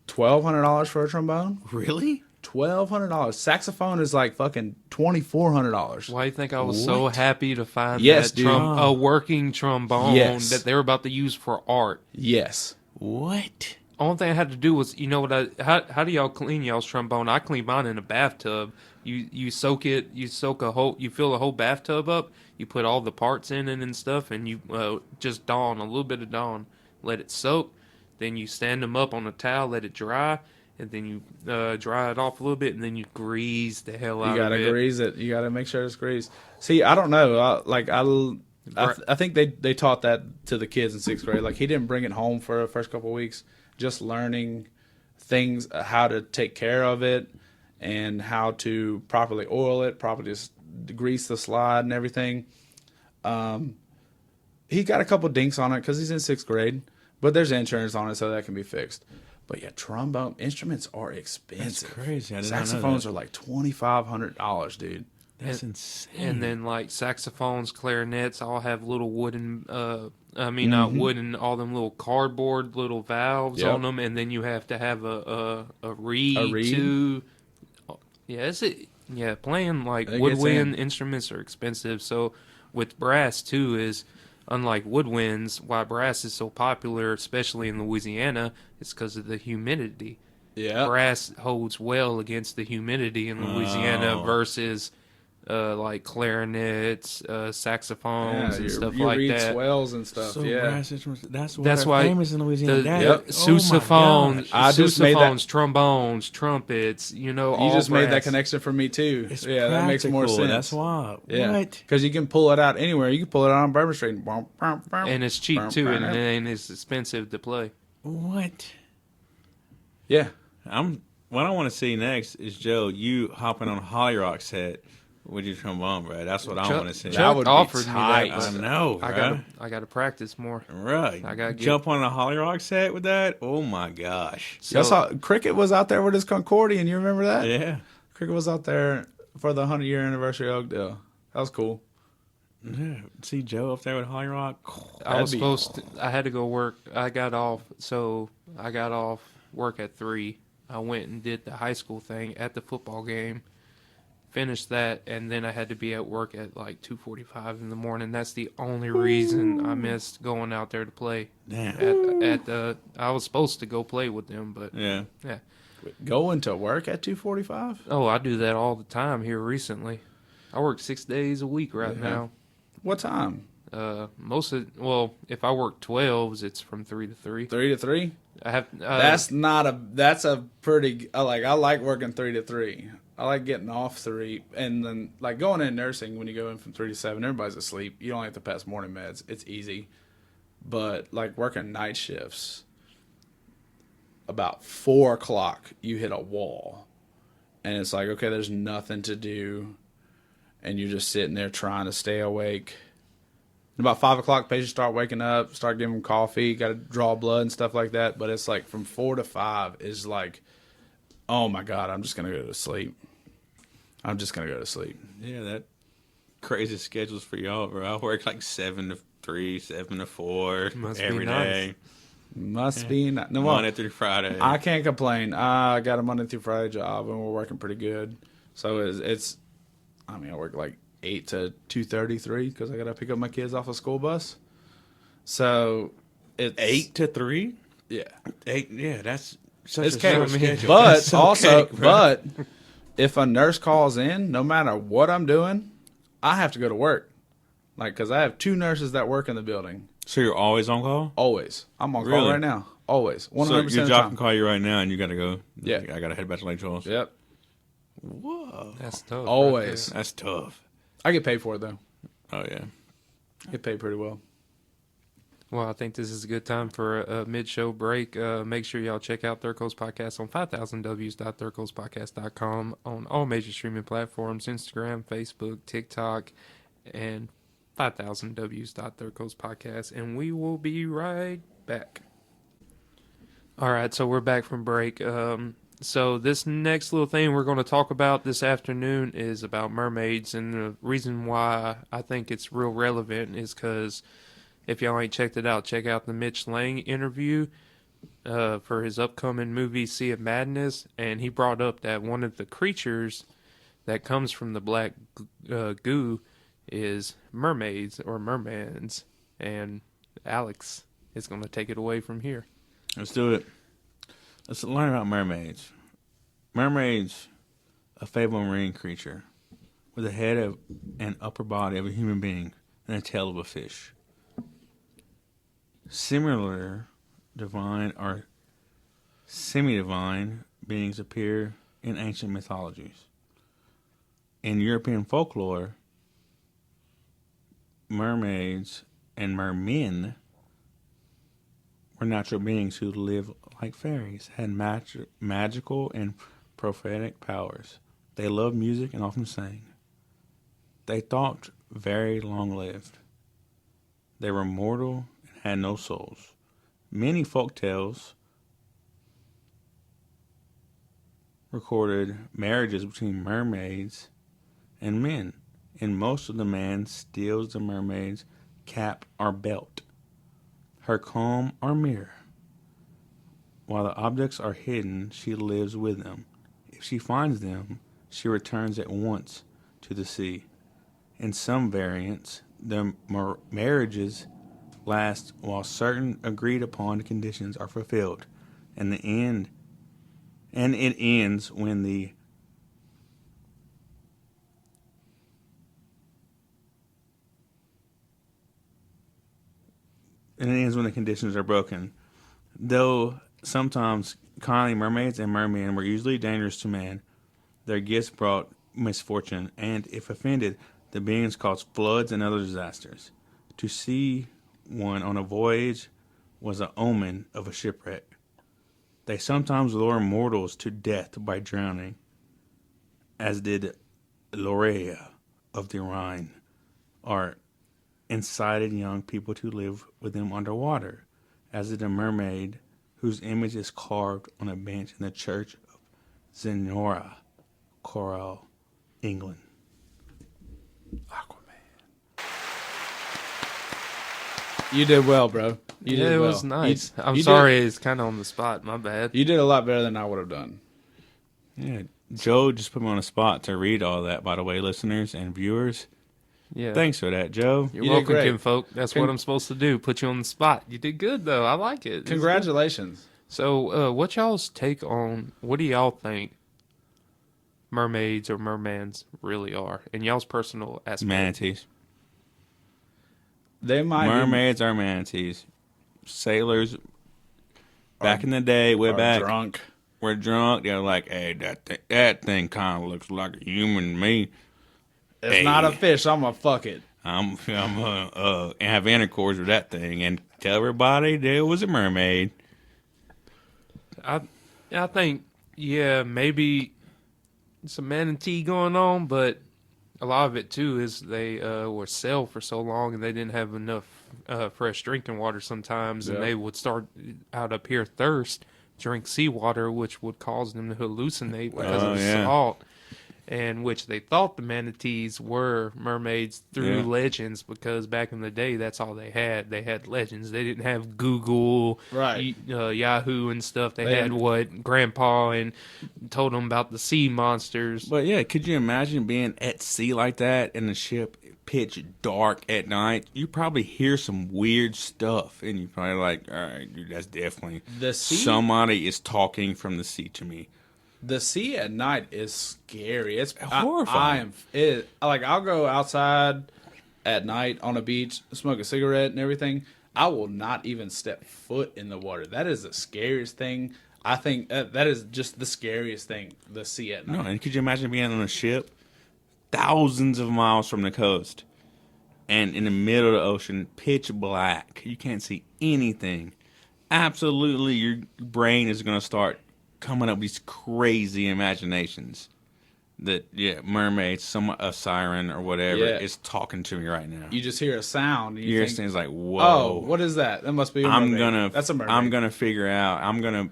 $1,200 for a trombone. Really? $1,200. Saxophone is like fucking $2,400. Why do you think I was so happy to find a working trombone that they were about to use for art? Yes. What? only thing I had to do was, you know what? How do y'all clean y'all's trombone? I clean mine in a bathtub. You soak it. You fill the whole bathtub up. You put all the parts in it and stuff, and you just Dawn a little bit of Dawn. Let it soak. Then you stand them up on a towel, let it dry, and then you dry it off a little bit, and then you grease the hell out of it. You gotta grease it. You gotta make sure it's greased. See, I don't know. I think they taught that to the kids in 6th grade. Like, he didn't bring it home for the first couple of weeks, just learning things, how to take care of it, and how to properly oil it, properly grease the slide and everything. He got a couple dinks on it because he's in 6th grade, but there's insurance on it, so that can be fixed. But yeah, trombone instruments are expensive. That's crazy. Saxophones are like $2,500, dude. That's insane. And then like saxophones, clarinets all have little wooden, not wooden, all them little cardboard little valves on them, and then you have to have a reed. To. Yeah, playing like woodwind instruments are expensive. So with brass too is. Unlike woodwinds, why brass is so popular, especially in Louisiana, is because of the humidity. Yeah, brass holds well against the humidity in Louisiana versus like clarinets, saxophones, and stuff like reed that. Swells and stuff. So yeah, that's why famous in Louisiana. Sousaphones, trombones, trumpets. You know, you just made that connection for me too. It's that makes more sense. That's why. Yeah, what? Because you can pull it out anywhere. You can pull it out on Bourbon Street, and it's cheap too, and it ain't as expensive to play. What? Yeah, What I want to see next is Joe. You hopping on a Holly Rock set. With your trombone, bro. That's what I want to see. That would offered be tight. Me that. I know, bro. I got to practice more. Right. I got jump on a Holly Rock set with that. Oh my gosh. That's how Cricket was out there with his Concordian. You remember that? Yeah. Cricket was out there for the 100-year anniversary of Oakdale. That was cool. Yeah. See Joe up there with Holly Rock. I had to go work. I got off work at 3. I went and did the high school thing at the football game. Finished that, and then I had to be at work at like 2:45 in the morning. That's the only reason I missed going out there to play. Damn. I was supposed to go play with them, but yeah. Going to work at 2:45? Oh, I do that all the time here recently. I work 6 days a week right now. What time? If I work 12s, it's from 3 to 3. 3 to 3? I have. That's a pretty. I like working 3 to 3. I like getting off 3, and then like going in nursing when you go in from 3 to 7, everybody's asleep. You don't have to pass morning meds. It's easy. But like working night shifts, about 4 o'clock, you hit a wall, and it's like, okay, there's nothing to do, and you're just sitting there trying to stay awake. And about 5 o'clock, patients start waking up, start giving them coffee, got to draw blood and stuff like that. But it's like from 4 to 5 is like, oh my God, I'm just gonna go to sleep. Yeah, that crazy schedules for y'all, bro. I work like 7 to 3, 7 to 4 every day. Must be nice. No, Monday through Friday. I can't complain. I got a Monday through Friday job, and we're working pretty good. So it's I work like 8 to 2:33 because I got to pick up my kids off a school bus. So it's 8 to 3. Yeah, 8. Yeah, that's such it's a short schedule. But so also, but if a nurse calls in, no matter what I'm doing, I have to go to work. Like, because I have 2 nurses that work in the building. So you're always on call? Always. I'm on call right now. Always. 100% so of the your job time. can call you right now, and you got to go. Yeah. I got to head back to Lake Charles. Yep. Whoa. That's tough. Always. That's tough. I get paid for it, though. Oh, yeah. I get paid pretty well. Well, I think this is a good time for a mid-show break. Make sure y'all check out Third Coast Podcast on 5000ws.thirdcoastpodcast.com on all major streaming platforms, Instagram, Facebook, TikTok, and 5000ws.thirdcoastpodcast. And we will be right back. All right, so we're back from break. So this next little thing we're going to talk about this afternoon is about mermaids. And the reason why I think it's real relevant is because if y'all ain't checked it out, check out the Mitch Lang interview for his upcoming movie, Sea of Madness. And he brought up that one of the creatures that comes from the black goo is mermaids or mermans. And Alex is going to take it away from here. Let's do it. Let's learn about mermaids. Mermaids, a fabled marine creature with a head of and upper body of a human being and a tail of a fish. Similar divine or semi-divine beings appear in ancient mythologies. In European folklore, mermaids and mermen were natural beings who lived like fairies, had magical and prophetic powers. They loved music and often sang. They thought very long-lived. They were mortal and had no souls. Many folk tales recorded marriages between mermaids and men, and most of the man steals the mermaid's cap or belt, her comb or mirror. While the objects are hidden, she lives with them. If she finds them, she returns at once to the sea. In some variants, the marriages last while certain agreed upon conditions are fulfilled, and it ends when the conditions are broken. Though sometimes kindly mermaids and mermen were usually dangerous to man, their gifts brought misfortune, and if offended, the beings caused floods and other disasters. To see one on a voyage was an omen of a shipwreck. They sometimes lure mortals to death by drowning, as did Lorea of the Rhine, or incited young people to live with them underwater, as did a mermaid whose image is carved on a bench in the church of Zenora, Coral, England. Aquaman. You did well, bro. You did it well. was nice. I'm you sorry, it's kind of on the spot. My bad. You did a lot better than I would have done. Yeah, Joe just put me on a spot to read all that, by the way, listeners and viewers. Yeah. Thanks for that, Joe. You're You did welcome, great. kinfolk. That's what I'm supposed to do. Put you on the spot. You did good, though. I like it. It's good. Congratulations. So, what y'all's take on, what do y'all think mermaids or mermans really are? In y'all's personal aspect. Manatees. They might Mermaids are manatees. Sailors, back in the day, way are back, drunk. were drunk. They're like, hey, that thing kind of looks like a human to me. It's Hey. not a fish. I'm gonna fuck it. I'm gonna have intercourse with that thing and tell everybody there was a mermaid. I think, yeah, maybe some manatee going on, but a lot of it, too, is they were sailed for so long and they didn't have enough fresh drinking water sometimes, and they would start out up here thirst, drink seawater, which would cause them to hallucinate because of the salt. And which they thought the manatees were mermaids through legends, because back in the day, that's all they had. They had legends. They didn't have Google, Right. Yahoo and stuff. They had didn't- what Grandpa and told them about the sea monsters. But yeah, could you imagine being at sea like that in the ship, pitch dark at night? You probably hear some weird stuff, and you're probably like, all right, dude, that's definitely The sea. somebody is talking from the sea to me. The sea at night is scary. It's Horrifying. I'll go outside at night on a beach, smoke a cigarette and everything. I will not even step foot in the water. That is the scariest thing. I think that is just the scariest thing. The sea at night. No, and could you imagine being on a ship thousands of miles from the coast and in the middle of the ocean, pitch black? You can't see anything. Absolutely, your brain is going to start coming up with these crazy imaginations that, mermaids, a siren or whatever is talking to me right now. You just hear a sound. And You hear think, things like, whoa. oh, what is that? That must be a mermaid. That's a mermaid. I'm gonna figure out. I'm gonna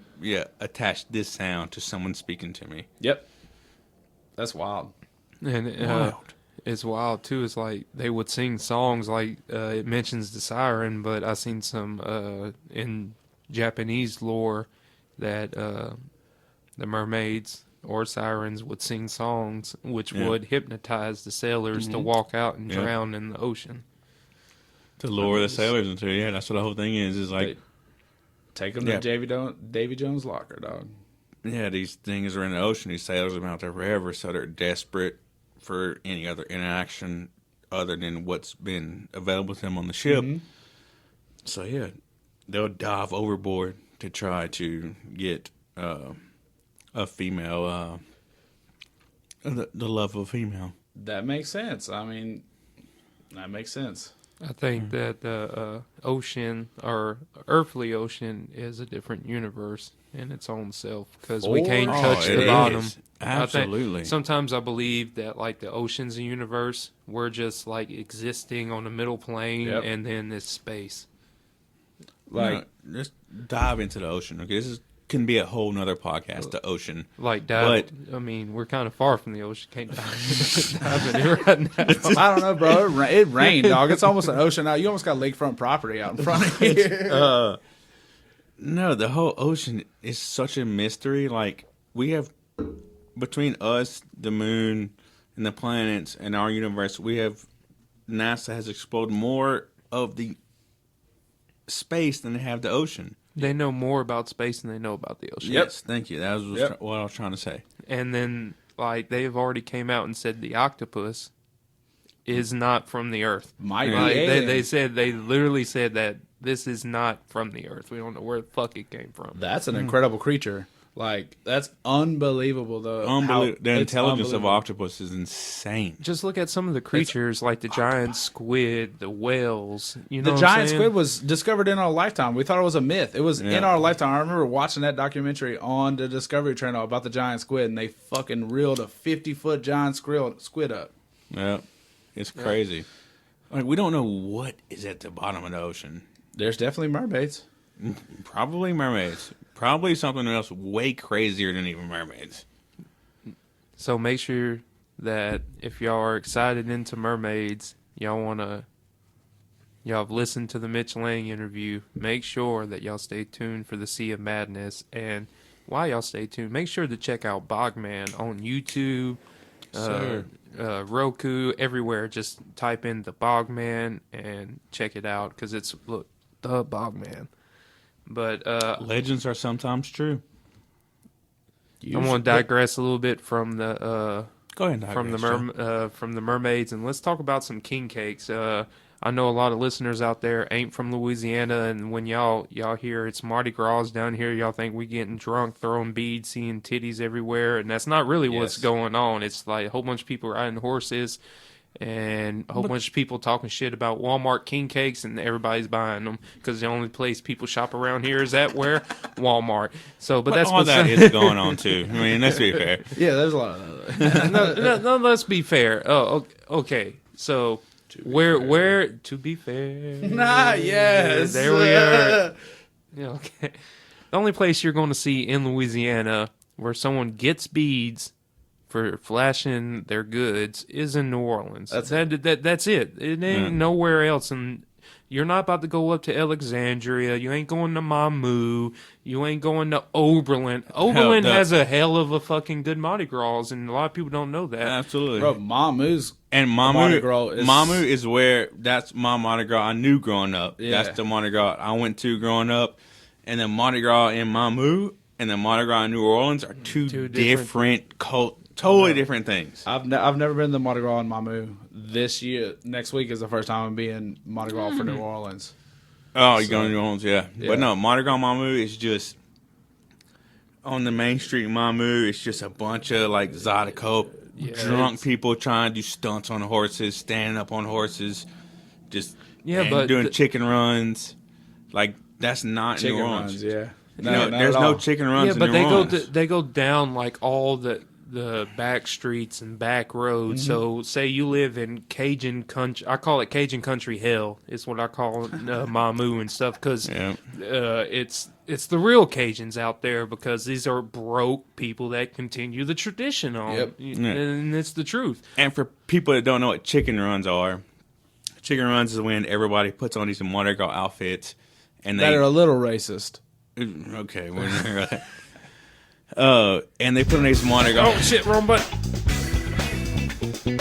attach this sound to someone speaking to me. Yep. That's wild. And Wild. it's wild, too. It's like they would sing songs like it mentions the siren, but I seen some in Japanese lore that the mermaids or sirens would sing songs which would hypnotize the sailors to walk out and drown in the ocean. To lure the sailors into it. Yeah, that's what the whole thing is. Is like, Take them to Davy Jones' locker, dog. Yeah, these things are in the ocean. These sailors have been out there forever, so they're desperate for any other interaction other than what's been available to them on the ship. Mm-hmm. So, yeah, they'll dive overboard to try to get a female, the love of a female. That makes sense. I mean, that makes sense. I think that the ocean, or earthly ocean, is a different universe in its own self because we can't touch the bottom. Absolutely. Sometimes I believe that, like, the ocean's a universe. We're just, like, existing on the middle plane, and then this space. Like, just dive into the ocean. Okay, can be a whole nother podcast, the ocean. Like, dive. But, I mean, we're kind of far from the ocean. Can't dive in it right now. I don't know, bro. It rained, dog. It's almost an ocean now. You almost got lakefront property out in front of you. No, the whole ocean is such a mystery. Like, we have, between us, the moon, and the planets, and our universe, NASA has explored more of the space than they have the ocean. They know more about space than they know about the ocean. Yes, thank you. That was what I was trying to say. And then, like, they've already came out and said the octopus is not from the Earth. They literally said that this is not from the Earth. We don't know where the fuck it came from. That's an incredible creature. Like, that's unbelievable, though. The intelligence of octopus is insane. Just look at some of the creatures, like the giant squid, the whales. You know, the giant squid was discovered in our lifetime. We thought it was a myth. It was in our lifetime. I remember watching that documentary on the Discovery Channel about the giant squid, and they fucking reeled a 50-foot giant squid up. Yeah, it's crazy. Like, we don't know what is at the bottom of the ocean. There's definitely mermaids. Probably mermaids. Probably something else way crazier than even mermaids. So make sure that if y'all are excited into mermaids, y'all have listened to the Mitch Lang interview, make sure that y'all stay tuned for the Sea of Madness. And while y'all stay tuned, make sure to check out Bogman on YouTube, Roku, everywhere. Just type in the Bogman and check it out because it's, look, the Bogman. But legends are sometimes true. I'm going to digress a little bit from the go ahead and from the mermaids, and let's talk about some king cakes. I know a lot of listeners out there ain't from Louisiana, and when y'all hear it's Mardi Gras down here, y'all think we getting drunk, throwing beads, seeing titties everywhere, and that's not really what's going on. It's like a whole bunch of people riding horses. And a whole bunch of people talking shit about Walmart king cakes, and everybody's buying them because the only place people shop around here is at where Walmart. So, but that's all that is going on too. I mean, let's be fair. Yeah, there's a lot of that. No, let's be fair. Oh, okay. So, where to be fair? Yes. There we are. Yeah, okay. The only place you're going to see in Louisiana where someone gets beads for flashing their goods is in New Orleans. That's it. It ain't nowhere else. And you're not about to go up to Alexandria. You ain't going to Mamou. You ain't going to Oberlin. Oberlin has a hell of a fucking good Mardi Gras, and a lot of people don't know that. Absolutely. Bro, Mamou's Mardi Gras Mamou is where, that's my Mardi Gras I knew growing up. Yeah. That's the Mardi Gras I went to growing up. And the Mardi Gras in Mamou and the Mardi Gras in New Orleans are two different totally different things. I've never been to the Mardi Gras in Mamou. This year, next week is the first time I'm being Mardi Gras for New Orleans. Oh, you're going to New Orleans, yeah. But no, Mardi Gras Mamou is just on the main street in Mamou. It's just a bunch of like Zydeco drunk people trying to do stunts on horses, standing up on horses, just doing chicken runs. Like, that's not chicken New Orleans. Runs, yeah. There's no chicken runs in New Orleans. They go down like all the back streets and back roads. So say you live in Cajun country. I call it Cajun country hell. It's what I call Mamou and stuff because it's the real Cajuns out there because these are broke people that continue the tradition on. And it's the truth. And for people that don't know what chicken runs are, chicken runs is when everybody puts on these Mardi Gras outfits and that are a little racist. Okay, and they put on these Mardi Gras. Oh shit, wrong button.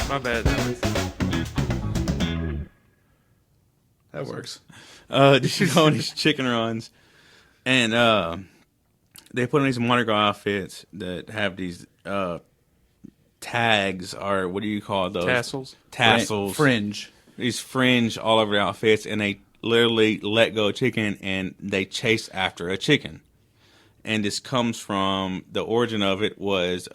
My bad. That works. Just go on these chicken runs, And they put on these Mardi Gras outfits that have these tags, or what do you call those? Tassels. Fringe. These fringe all over the outfits, and they literally let go of chicken and they chase after a chicken. And this comes from, the origin of it was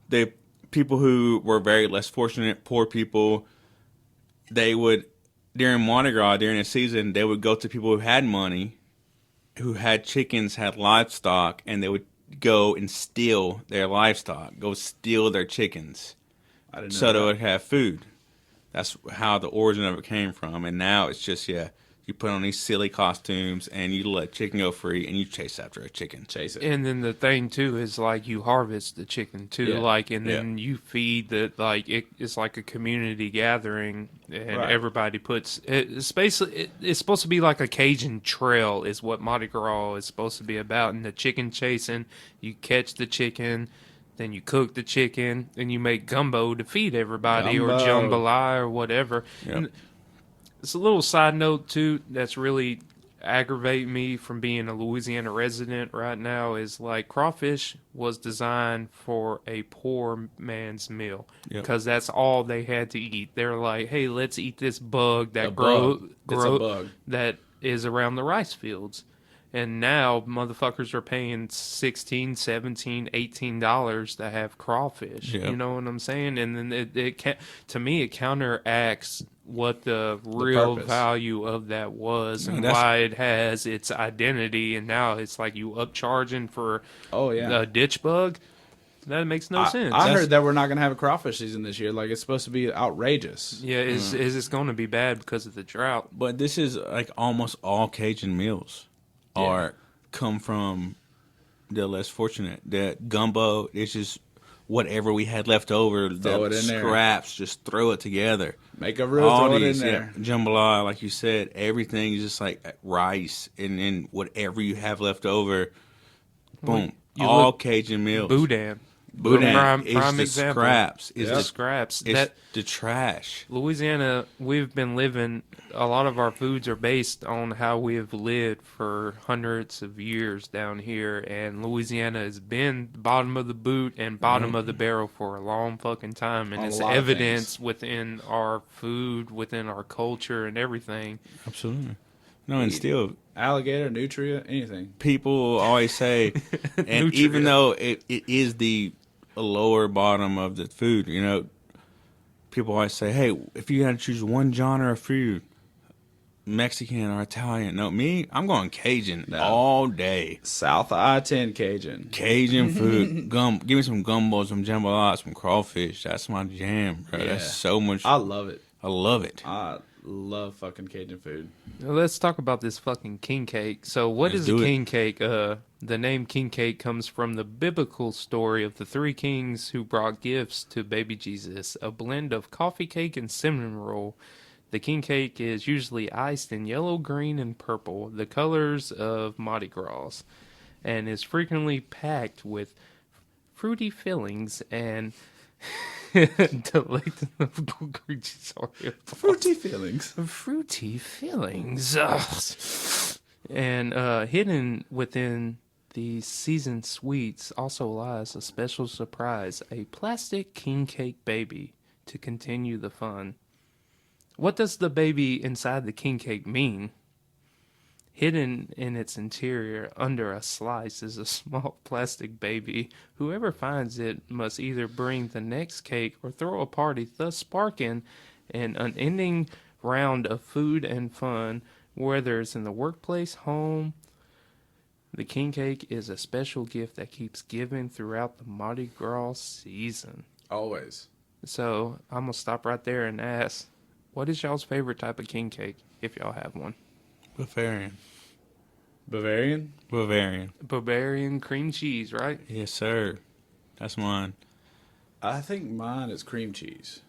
the people who were very less fortunate, poor people, they would, during Mardi Gras, during the season, they would go to people who had money, who had chickens, had livestock, and they would go and steal their livestock, go steal their chickens, I didn't know so they that. would have food. That's how the origin of it came from. And now it's just, you put on these silly costumes and you let chicken go free and you chase after a chicken. Chase it. And then the thing too is like you harvest the chicken too, Yeah. like, and then you feed the, like, it's like a community gathering, and Right. everybody puts it's basically it's supposed to be like a Cajun trail is what Mardi Gras is supposed to be about. And the chicken chasing, you catch the chicken, then you cook the chicken, and you make gumbo to feed everybody, or Gumbo. jambalaya or whatever. Yep. And it's a little side note too that's really aggravating me from being a Louisiana resident right now is like crawfish was designed for a poor man's meal, Yep. because that's all they had to eat. They're like, hey, let's eat this bug that A bug. It's a bug. that is around the rice fields. And now motherfuckers are paying $16, $17, $18 to have crawfish. Yep. You know what I'm saying? And then it can, to me, it counteracts what the real purpose. value of that was, No, and that's- why it has its identity. And now it's like you upcharging for Oh yeah. a ditch bug. That makes no sense. I heard that we're not gonna have a crawfish season this year. Like, it's supposed to be outrageous. Yeah, is it going to be bad because of the drought? But this is like almost all Cajun meals are come from the less fortunate. The gumbo is just whatever we had left over. Throw the it in there. scraps, just throw it together. Make a roux, All throw it in these, there. jambalaya, like you said, everything is just like rice, and then whatever you have left over, boom. you All look- Cajun meals. Boudin. Boudin Prime is the example. scraps. Is Yeah. The the scraps. It's That the trash. Louisiana, we've been living, a lot of our foods are based on how we have lived for hundreds of years down here, and Louisiana has been bottom of the boot and bottom of the barrel for a long fucking time, and On a it's lot of evidence things. within our food, within our culture and everything. Absolutely. No, and still, Alligator, nutria, anything. people always say, and Nutria. even though it is the lower bottom of the food, people always say, hey, if you had to choose one genre of food, Mexican or Italian. No, me, I'm going Cajun No. all day. South I-10 Cajun. Cajun food. Give me some gumbo, some jambalaya, some crawfish. That's my jam, bro. Yeah. That's so much. I love it. I love it. I love fucking Cajun food. Now, let's talk about this fucking king cake. So, what Let's is a do it. king cake? The name king cake comes from the biblical story of the three kings who brought gifts to baby Jesus, a blend of coffee cake and cinnamon roll. The king cake is usually iced in yellow, green, and purple, the colors of Mardi Gras, and is frequently packed with fruity fillings and delectable cream cheese. Fruity feelings. Fruity fillings. And hidden within the seasoned sweets also lies a special surprise, a plastic king cake baby to continue the fun. What does the baby inside the king cake mean? Hidden in its interior under a slice is a small plastic baby. Whoever finds it must either bring the next cake or throw a party, thus sparking an unending round of food and fun, whether it's in the workplace, home. The king cake is a special gift that keeps giving throughout the Mardi Gras season. Always. So I'm going to stop right there and ask, what is y'all's favorite type of king cake, if y'all have one? Bavarian. Bavarian? Bavarian cream cheese, right? Yes, sir. That's mine. I think mine is cream cheese.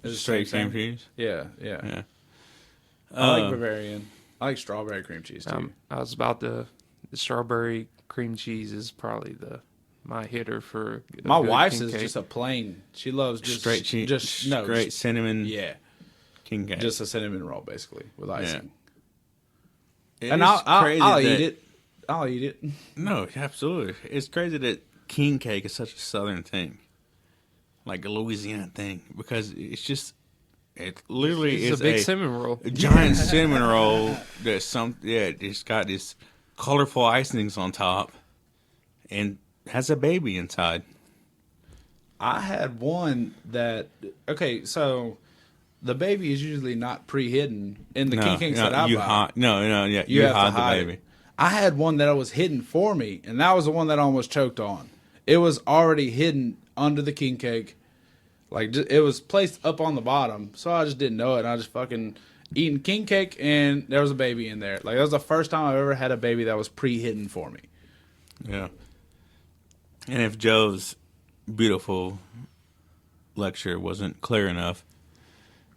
Is it Straight same cream thing? cheese. Yeah, yeah. Yeah. I like Bavarian. I like strawberry cream cheese too. I was about to. The strawberry cream cheese is probably my hitter for. a My good wife's king is cake. just a plain. She loves just Straight cheese. Just no, straight just- cinnamon. yeah, King cake. just a cinnamon roll basically with icing. And It's I'll that- eat it. I'll eat it. No, absolutely. It's crazy that king cake is such a southern thing, like a Louisiana thing, because it literally It's is a big cinnamon roll. a giant cinnamon roll that's it's got this colorful icings on top and has a baby inside. I had one that so the baby is usually not pre-hidden in the king cakes that I buy. You have to hide the hide baby. it. I had one that was hidden for me, and that was the one that I almost choked on. It was already hidden under the king cake. Like, it was placed up on the bottom, so I just didn't know it. I just fucking eating king cake, and there was a baby in there. Like, that was the first time I've ever had a baby that was pre-hidden for me. Yeah. And if Joe's beautiful lecture wasn't clear enough,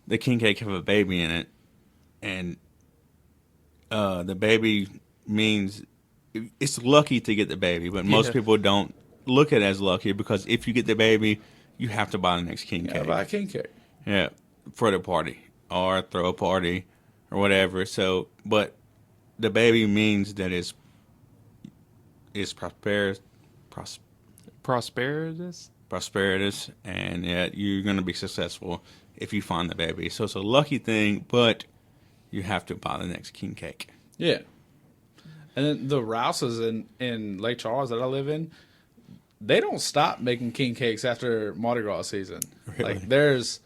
the king cake have a baby in it, and the baby means it's lucky to get the baby, but most people don't look at it as lucky, because if you get the baby, you have to buy the next king cake. Buy a king cake. Yeah, for the party or throw a party or whatever. So, but the baby means that it's prosperous, and you're going to be successful if you find the baby. So it's a lucky thing, but you have to buy the next king cake. Yeah. And then the Rouses in Lake Charles that I live in, they don't stop making king cakes after Mardi Gras season. Really? Like, there's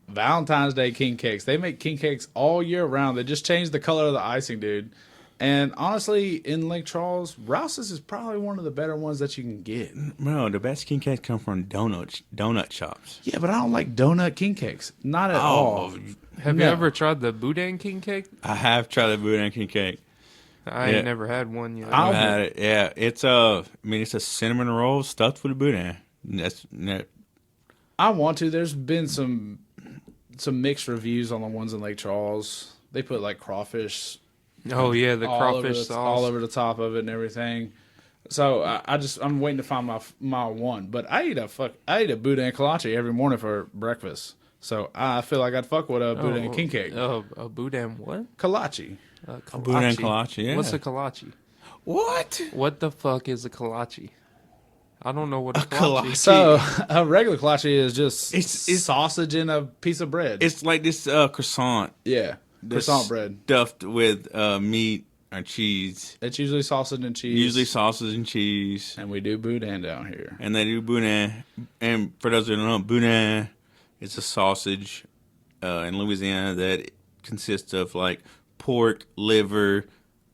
Valentine's Day king cakes. They make king cakes all year round. They just change the color of the icing, dude. And honestly, in Lake Charles, Rouse's is probably one of the better ones that you can get. No, the best king cakes come from donut shops. Yeah, but I don't like donut king cakes. Not at all. Have you ever tried the boudin king cake? I have tried the boudin king cake. I ain't never had one yet. I've had it. Yeah, it's it's a cinnamon roll stuffed with a boudin. I want to. There's been some mixed reviews on the ones in Lake Charles. They put like crawfish. Oh yeah, the crawfish sauce all over the top of it and everything. So I'm waiting to find my one. But I eat a boudin kolache every morning for breakfast. So I feel like I'd fuck with a boudin king cake. A boudin what? Kolache. A boudin kolache. Yeah. What's a kolache? What? What the fuck is a kolache? I don't know what a kolache is. So a regular kolache is just it's sausage in a piece of bread. It's like this croissant. Yeah. Croissant bread. Stuffed with meat or cheese. It's usually sausage and cheese. Usually sausage and cheese. And we do boudin down here. And they do boudin. And for those who don't know, boudin is a sausage in Louisiana that consists of like pork, liver,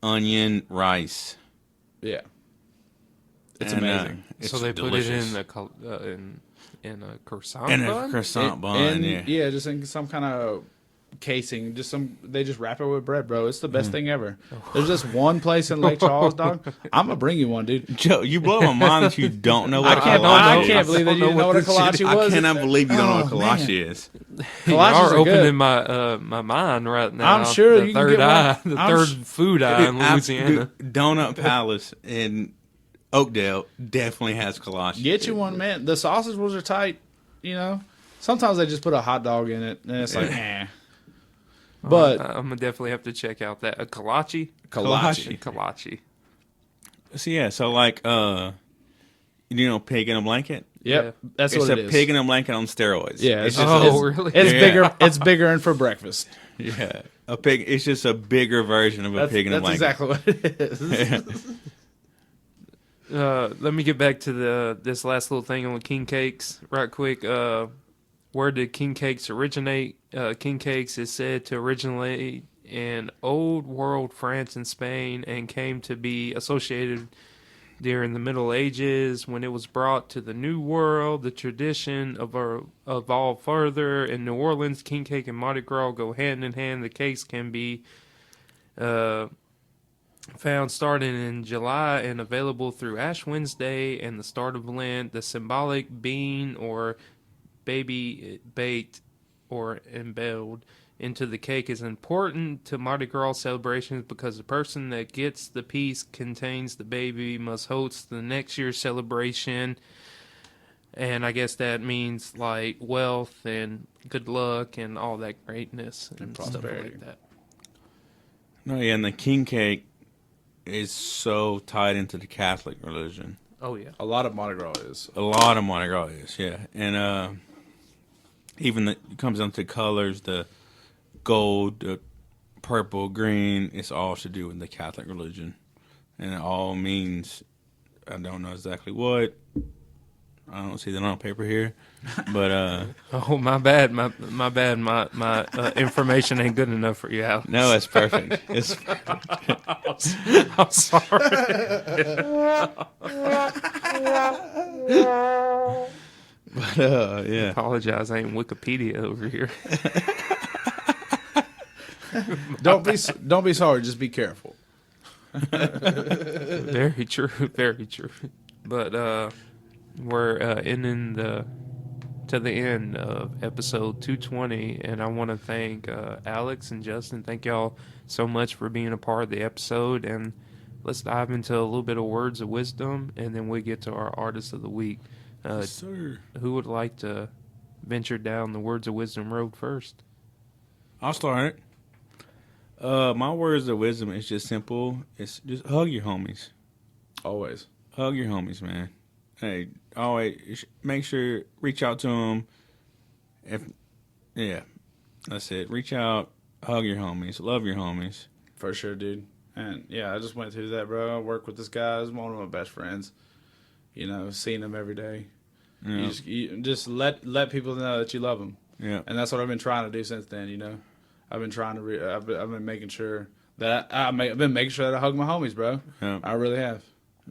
onion, rice. Yeah. It's amazing. So they delicious. put it in a croissant in bun? a croissant bun, yeah, just in some kind of casing. They just wrap it with bread, bro. It's the best thing ever. There's just one place in Lake Charles, dog. I'm gonna bring you one, dude. Joe, you blow my mind that you don't know what I can't believe that you didn't know what a kolache was. I cannot believe you don't know what kolache is. You are opening my mind right now. I'm sure the you third can get one. third food eye in Louisiana. Donut Palace in Oakdale definitely has kolache. Get you one, man. The sausage rolls are tight. You know, sometimes they just put a hot dog in it, and it's like, eh. But I'm gonna definitely have to check out that a kolache. Kolache. So like pig in a blanket. Yep, Yeah. that's It's what it a is. pig in a blanket on steroids. Yeah, it's really? It's Yeah. bigger. It's bigger and for breakfast. Yeah, a pig. It's just a bigger version of a pig in a blanket. That's exactly what it is. Let me get back to this last little thing on the king cakes right quick. Where did king cakes originate? King cakes is said to originate in Old World France and Spain and came to be associated during the Middle Ages. When it was brought to the New World, the tradition evolved further. In New Orleans, king cake and Mardi Gras go hand in hand. The cakes can be found starting in July and available through Ash Wednesday and the start of Lent. The symbolic bean or baby baked or embelled into the cake is important to Mardi Gras celebrations because the person that gets the piece contains the baby must host the next year's celebration. And I guess that means like wealth and good luck and all that greatness and stuff prosperity. like that. No, yeah, and the king cake is so tied into the Catholic religion. Oh yeah. A lot of Mardi Gras is. A lot of Mardi Gras is, yeah. And even it comes down to colors, the gold, the purple, green, it's all to do with the Catholic religion. And it all means, I don't know exactly what. I don't see that on paper here. But, Oh, my bad. My bad. My information ain't good enough for you, Alex. no, it's perfect. It's I'm sorry. But, yeah. Apologize. I ain't Wikipedia over here. Don't be sorry. Just be careful. Very true. Very true. But we're ending to the end of episode 220, and I want to thank Alex and Justin. Thank y'all so much for being a part of the episode, and let's dive into a little bit of words of wisdom, and then we get to our artist of the week. Yes, sir. Who would like to venture down the words of wisdom road first? I'll start it. My words of wisdom is just simple. It's just hug your homies. Always. Hug your homies, man. Hey, always make sure, reach out to them. Yeah, that's it. Reach out, hug your homies, love your homies. For sure, dude. And yeah, I just went through that, bro. I work with this guy. He's one of my best friends. You know, seeing him every day. Yeah. You just let people know that you love them. Yeah. And that's what I've been trying to do since then. You know, I've been trying to. I've been making sure that I've been making sure that I hug my homies, bro. Yeah. I really have.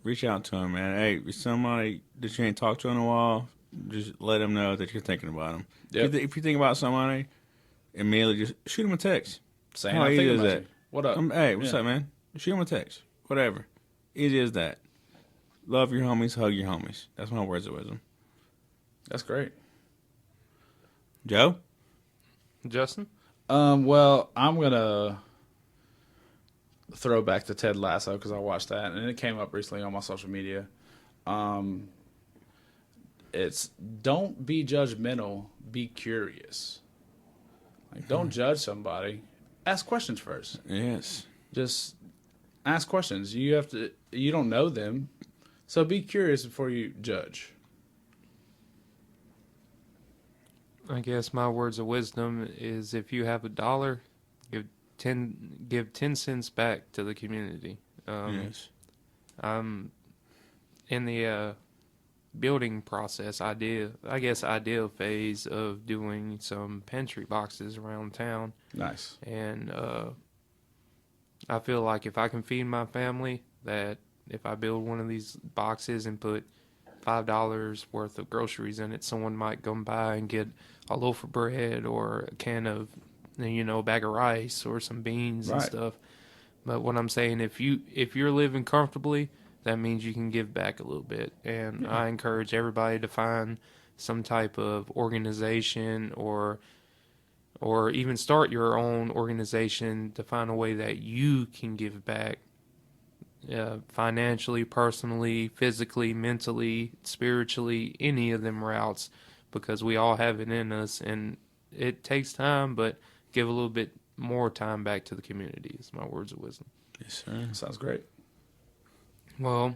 Reach out to them, man. Hey, if somebody that you ain't talked to in a while, just let them know that you're thinking about them. Yep. If you think about somebody, immediately just shoot them a text. Saying How I easy think is about that? you. What up? Hey, what's Yeah. up, man? Shoot them a text. Whatever. Easy as that. Love your homies, hug your homies. That's my words of wisdom. That's great. Joe? Justin? Well, I'm gonna throw back to Ted Lasso because I watched that and it came up recently on my social media. It's don't be judgmental, be curious. Like, don't judge somebody. Ask questions first. Yes. Just ask questions. You don't know them, so be curious before you judge. I guess my words of wisdom is if you have $1, give 10 cents back to the community. Yes. I'm in the building process, ideal phase of doing some pantry boxes around town. Nice. And I feel like if I can feed my family, that if I build one of these boxes and put $5 worth of groceries in it, someone might come by and get a loaf of bread or a can of, a bag of rice or some beans and Right. stuff. But what I'm saying, if you're living comfortably, that means you can give back a little bit. And I encourage everybody to find some type of organization or even start your own organization to find a way that you can give back financially, personally, physically, mentally, spiritually, any of them routes, because we all have it in us, and it takes time, but give a little bit more time back to the community is my words of wisdom. Yes, sir. Sounds great. Well,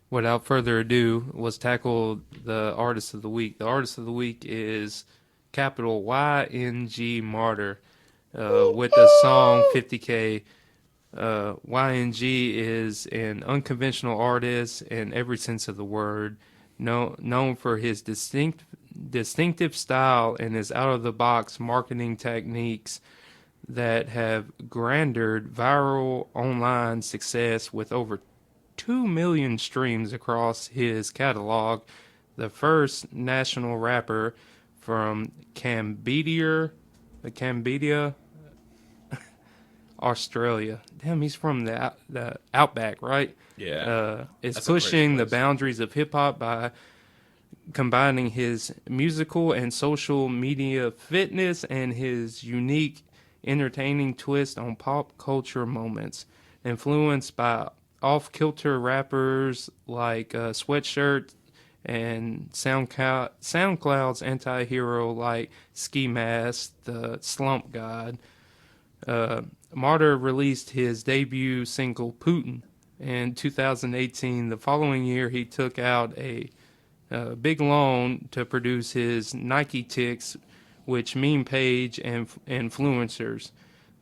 without further ado, let's tackle the artist of the week. The artist of the week is capital YNG Martyr with the song 50K. YNG is an unconventional artist in every sense of the word, known for his distinctive style and his out-of-the-box marketing techniques that have garnered viral online success with over 2 million streams across his catalog. The first national rapper from Cambodia, Australia. Damn, he's from the outback, right? Yeah. Is That's a great pushing the place. boundaries of hip-hop by combining his musical and social media fitness and his unique entertaining twist on pop culture moments, influenced by off-kilter rappers like Sweatshirt and SoundCloud's anti-hero like Ski Mask, the Slump God. Martyr released his debut single Putin in 2018. The following year, he took out a big loan to produce his Nike Ticks, which meme page and influencers.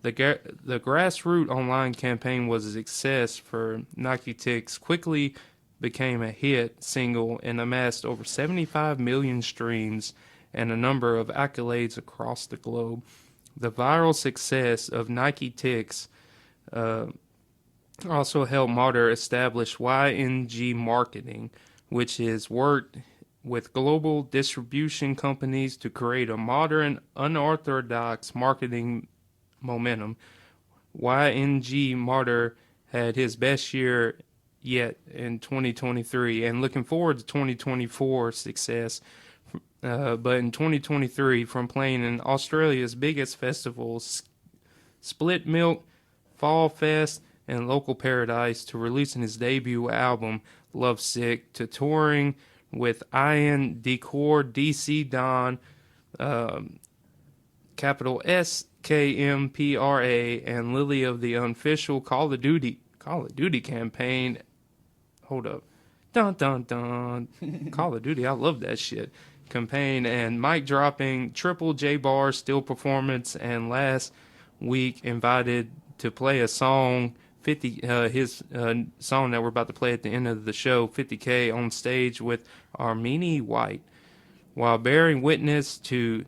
The grassroots online campaign was a success for Nike Ticks, quickly became a hit single and amassed over 75 million streams and a number of accolades across the globe. The viral success of Nike Ticks also helped Martyr establish YNG Marketing, which has worked with global distribution companies to create a modern, unorthodox marketing momentum. YNG Martyr had his best year yet in 2023 and looking forward to 2024 success. But in 2023, from playing in Australia's biggest festivals, Split Milk, Fall Fest, and Local Paradise, to releasing his debut album, Lovesick, to touring with Ian Decor, DC Don, capital SKMPRA, and Lily of the unofficial Call of Duty campaign. Hold up. Dun dun dun. Call of Duty, I love that shit. Campaign and mic dropping, Triple J Bar still performance, and last week invited to play a song, his song that we're about to play at the end of the show, 50K, on stage with Armini White, while bearing witness to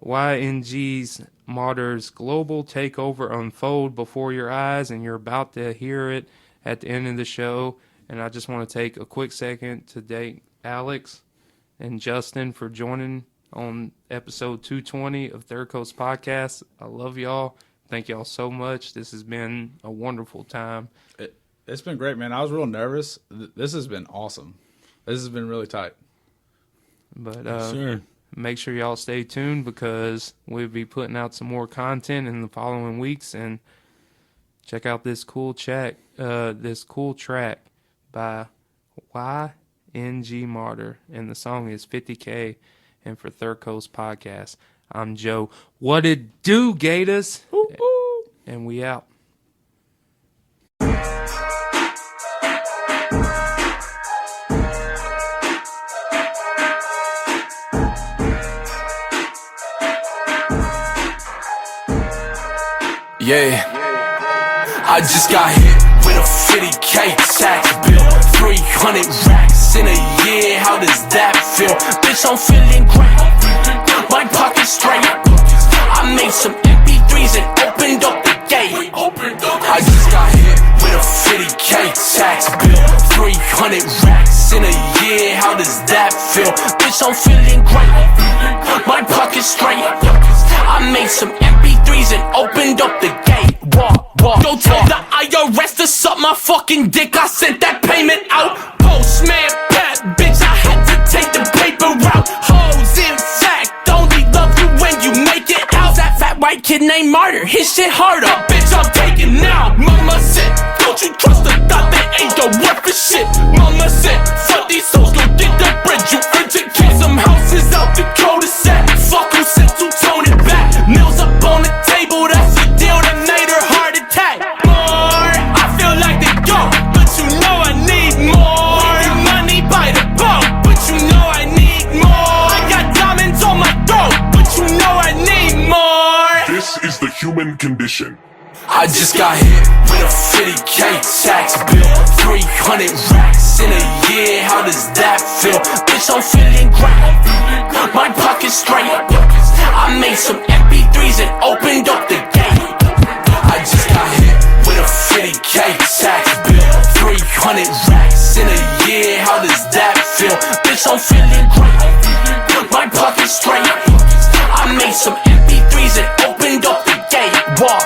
YNG's Martyr's global takeover unfold before your eyes, and you're about to hear it at the end of the show. And I just want to take a quick second to thank Alex and Justin for joining on episode 220 of Third Coast Podcast. I love y'all. Thank y'all so much. This has been a wonderful time. It's been great, man. I was real nervous. This has been awesome. This has been really tight. But sure. Make sure y'all stay tuned, because we'll be putting out some more content in the following weeks. And check out this cool track by YNG Martyr, and the song is 50K. And for Third Coast Podcast, I'm Joe. What it do, Gators? Ooh, ooh. And we out. Yeah, I just got hit with a 50K tax bill, 300 racks in a year. How does that feel? Bitch, I'm feeling great. My pocket straight. I made some MP3s and opened up the gate. I just got hit with a 50K tax bill, 300 racks in a year. How does that feel? Bitch, I'm feeling great. My pocket straight. I made some MP3s and opened up the gate. Walk. Go tell the IRS to suck my fucking dick. I sent that payment out. Postman pat, bitch, I had to take the paper out. Hoes, in fact, only love you when you make it out. That fat white kid named Martyr, his shit harder. Bitch, I'm taking now. Mama said, don't you trust a thought they ain't the worth of shit. Mama said, fuck these souls, go get the bread. You educate some houses out the cul-de-sac. Fuck who said to tone it back. Meals up on the table, that's the deal that made her heart attack. More, I feel like the GOAT, but you know I need more. Money by the boat, but you know I need more. I got diamonds on my throat, but you know I need more. This is the human condition. I just got hit with a 50K tax bill, 300 racks in a year. How does that feel? Bitch, I'm feeling great. My pocket straight. I made some MP3s and opened up the gate. I just got hit with a 50K tax bill, 300 racks in a year. How does that feel? Bitch, I'm feeling great. My pocket straight. I made some MP3s and opened up the gate. Walk.